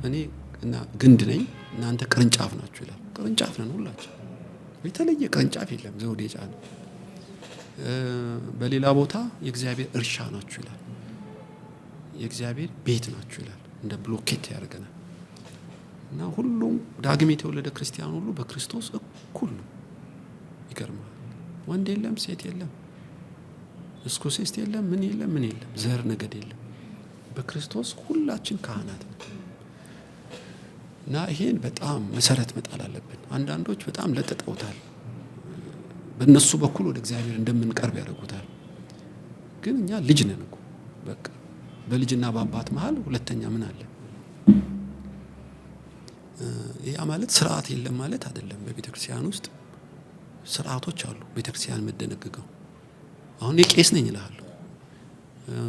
እኔ እና ግንድ ነኝ እናንተ ቅርንጫፍ ናችሁ ይላል። ቅርንጫፍ ነን ሁላችን፣ የተለየ ቅርንጫፍ የለም ዘውዴ ጫነ። በሌላ ቦታ የእግዚአብሔር እርሻ ናችሁ ይላል። የእግዚአብሔር ቤት ናችሁ ይላል። እንደ ብሎኬት ያደርገናል። እና ሁሉም ዳግም የተወለደ ክርስቲያን ሁሉ በክርስቶስ እኩል ነው። ይገርማል። ወንድ የለም፣ ሴት የለም፣ እስኩሴስት የለም፣ ምን የለም፣ ዘር ነገድ የለም። በክርስቶስ ሁላችን ካህናት ነን። እና ይሄን በጣም መሰረት መጣል አለብን። አንዳንዶች በጣም ለጥጠውታል። በእነሱ በኩል ወደ እግዚአብሔር እንደምንቀርብ ያደርጉታል። ግን እኛ ልጅ ነን እኮ በቃ በልጅና በአባት መሃል ሁለተኛ ምን አለ? ያ ማለት ስርዓት የለም ማለት አይደለም። በቤተክርስቲያን ውስጥ ስርዓቶች አሉ። ቤተክርስቲያን መደነግገው አሁን የቄስ ነኝ እላለሁ፣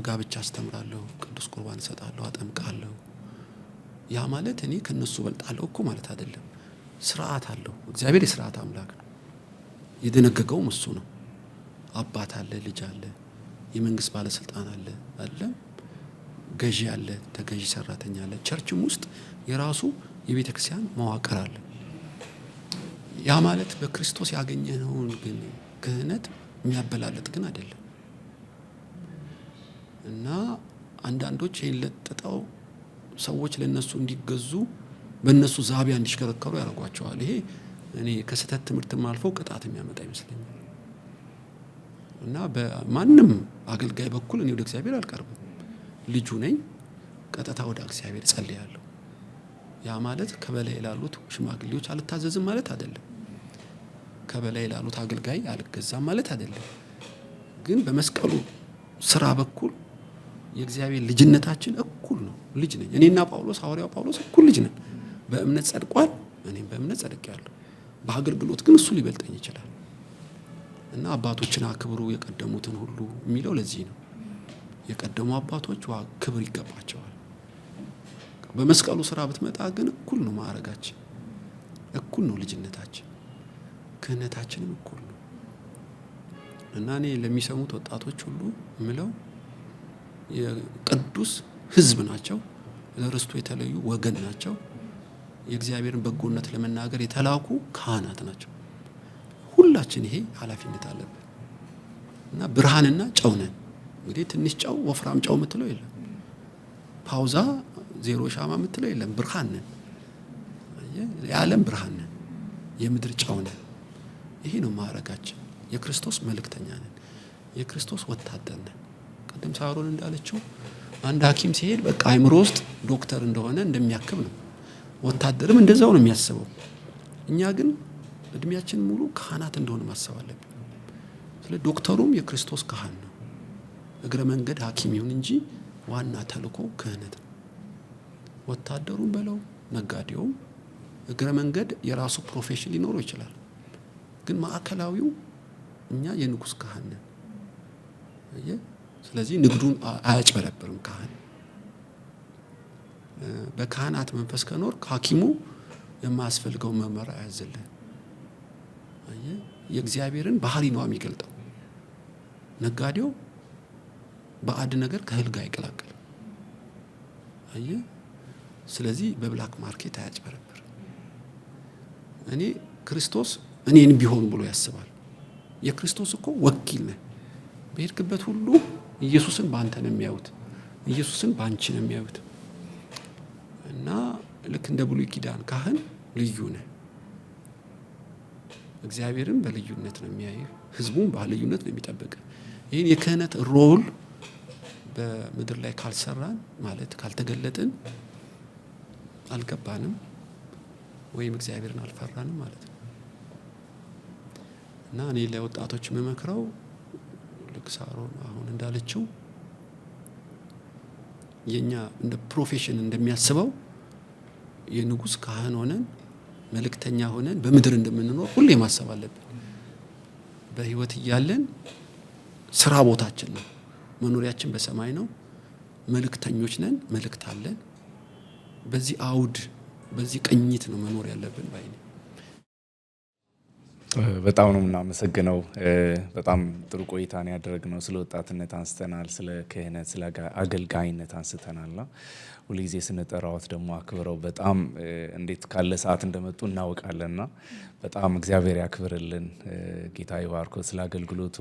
ጋብቻ አስተምራለሁ፣ ቅዱስ ቁርባን እሰጣለሁ፣ አጠምቃለሁ። ያ ማለት እኔ ከነሱ በልጣለሁ እኮ ማለት አይደለም። ስርዓት አለው። እግዚአብሔር የስርዓት አምላክ ነው። የደነገገውም እሱ ነው። አባት አለ፣ ልጅ አለ፣ የመንግስት ባለስልጣን አለ አይደለም፣ ገዢ አለ፣ ተገዢ ሰራተኛ አለ። ቸርችም ውስጥ የራሱ የቤተ ክርስቲያን መዋቅር አለ። ያ ማለት በክርስቶስ ያገኘነውን ግን ክህነት የሚያበላለጥ ግን አይደለም። እና አንዳንዶች ይሄን ለጥጠው ሰዎች ለነሱ እንዲገዙ በእነሱ ዛቢያ እንዲሽከረከሩ ያደርጓቸዋል። ይሄ እኔ ከስህተት ትምህርትም አልፎ ቅጣት የሚያመጣ ይመስለኛል። እና በማንም አገልጋይ በኩል እኔ ወደ እግዚአብሔር አልቀርብም። ልጁ ነኝ፣ ቀጥታ ወደ እግዚአብሔር ጸልያለሁ። ያ ማለት ከበላይ ላሉት ሽማግሌዎች አልታዘዝም ማለት አይደለም። ከበላይ ላሉት አገልጋይ አልገዛም ማለት አይደለም። ግን በመስቀሉ ስራ በኩል የእግዚአብሔር ልጅነታችን እኩል ነው። ልጅ ነኝ እኔና ጳውሎስ፣ ሐዋርያው ጳውሎስ እኩል ልጅ ነን። በእምነት ጸድቋል፣ እኔም በእምነት ጸድቄያለሁ። በአገልግሎት ግን እሱ ሊበልጠኝ ይችላል። እና አባቶችን አክብሩ የቀደሙትን ሁሉ የሚለው ለዚህ ነው። የቀደሙ አባቶች ክብር ይገባቸዋል። በመስቀሉ ስራ ብትመጣ ግን እኩል ነው ማዕረጋችን፣ እኩል ነው ልጅነታችን፣ ክህነታችንም እኩል ነው። እና እኔ ለሚሰሙት ወጣቶች ሁሉ ምለው የቅዱስ ሕዝብ ናቸው፣ ለርስቱ የተለዩ ወገን ናቸው፣ የእግዚአብሔርን በጎነት ለመናገር የተላኩ ካህናት ናቸው። ሁላችን ይሄ ኃላፊነት አለብን። እና ብርሃንና ጨው ነን። እንግዲህ ትንሽ ጨው ወፍራም ጨው የምትለው የለም፣ ፓውዛ ዜሮ ሻማ የምትለው የለም። ብርሃን ነን፣ የዓለም ብርሃን ነን፣ የምድር ጨው ነን። ይሄ ነው ማዕረጋችን። የክርስቶስ መልእክተኛ ነን፣ የክርስቶስ ወታደር ነን። ቅድም ሳሮን እንዳለችው አንድ ሐኪም ሲሄድ በቃ አይምሮ ውስጥ ዶክተር እንደሆነ እንደሚያክም ነው። ወታደርም እንደዛው ነው የሚያስበው። እኛ ግን እድሜያችን ሙሉ ካህናት እንደሆነ ማሰብ አለብን። ስለ ዶክተሩም የክርስቶስ ካህን ነው። እግረ መንገድ ሐኪም ይሁን እንጂ ዋና ተልእኮ ክህነት ነው። ወታደሩም በለው ነጋዴውም እግረ መንገድ የራሱ ፕሮፌሽን ሊኖረው ይችላል። ግን ማዕከላዊው እኛ የንጉሥ ካህን ነን። ስለዚህ ንግዱን አያጭበረብርም ካህን። በካህናት መንፈስ ከኖር ሐኪሙ የማያስፈልገው መመራ ያዘልን። የእግዚአብሔርን ባህሪ ነው የሚገልጠው። ነጋዴው ባዕድ ነገር ከእህል ጋር አይቀላቅልም። ስለዚህ በብላክ ማርኬት አያጭበረብርም። እኔ ክርስቶስ እኔን ቢሆን ብሎ ያስባል። የክርስቶስ እኮ ወኪል ነህ። በሄድክበት ሁሉ ኢየሱስን በአንተ ነው የሚያዩት፣ ኢየሱስን በአንቺ ነው የሚያዩት። እና ልክ እንደ ብሉይ ኪዳን ካህን ልዩ ነህ። እግዚአብሔርን በልዩነት ነው የሚያየው፣ ህዝቡን በልዩነት ነው የሚጠብቅ። ይህን የክህነት ሮል በምድር ላይ ካልሰራን ማለት ካልተገለጥን አልገባንም ወይም እግዚአብሔርን አልፈራንም ማለት ነው። እና እኔ ለወጣቶች የምመክረው ልክ ሳሮን አሁን እንዳለችው የኛ እንደ ፕሮፌሽን እንደሚያስበው የንጉሥ ካህን ሆነን መልእክተኛ ሆነን በምድር እንደምንኖር ሁሌ ማሰብ አለብን። በህይወት እያለን ስራ ቦታችን ነው፣ መኖሪያችን በሰማይ ነው። መልእክተኞች ነን፣ መልእክት አለን። በዚህ አውድ በዚህ ቅኝት ነው መኖር ያለብን ባይ ነኝ። በጣም ነው የምናመሰግነው። በጣም ጥሩ ቆይታ ነው ያደረግነው። ስለ ወጣትነት አንስተናል፣ ስለ ክህነት፣ ስለ አገልጋይነት አንስተናልና ሁልጊዜ ስንጠራዎት ደግሞ አክብረው በጣም እንዴት ካለ ሰዓት እንደመጡ እናውቃለንና በጣም እግዚአብሔር ያክብርልን። ጌታ ይባርኮት። ስለ አገልግሎቱ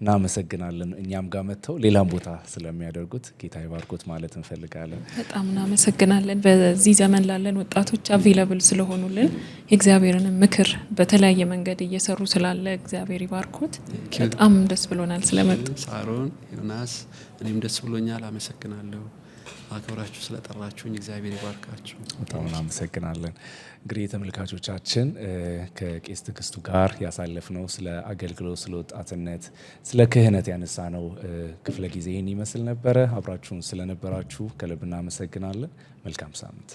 እናመሰግናለን። እኛም ጋር መጥተው ሌላም ቦታ ስለሚያደርጉት ጌታ ይባርኮት ማለት እንፈልጋለን። በጣም እናመሰግናለን። በዚህ ዘመን ላለን ወጣቶች አቬለብል ስለሆኑልን የእግዚአብሔርን ምክር በተለያየ መንገድ እየሰሩ ስላለ እግዚአብሔር ይባርኮት። በጣም ደስ ብሎናል ስለመጡ። ሳሮን፣ ዮናስ፣ እኔም ደስ ብሎኛል። አመሰግናለሁ። አክብራችሁ ስለጠራችሁኝ እግዚአብሔር ይባርካችሁ። በጣም እናመሰግናለን። እንግዲህ ተመልካቾቻችን ከቄስ ትዕግስቱ ጋር ያሳለፍነው ስለ አገልግሎት፣ ስለ ወጣትነት፣ ስለ ክህነት ያነሳነው ክፍለ ጊዜ ይህን ይመስል ነበረ። አብራችሁን ስለነበራችሁ ከልብ እናመሰግናለን። መልካም ሳምንት።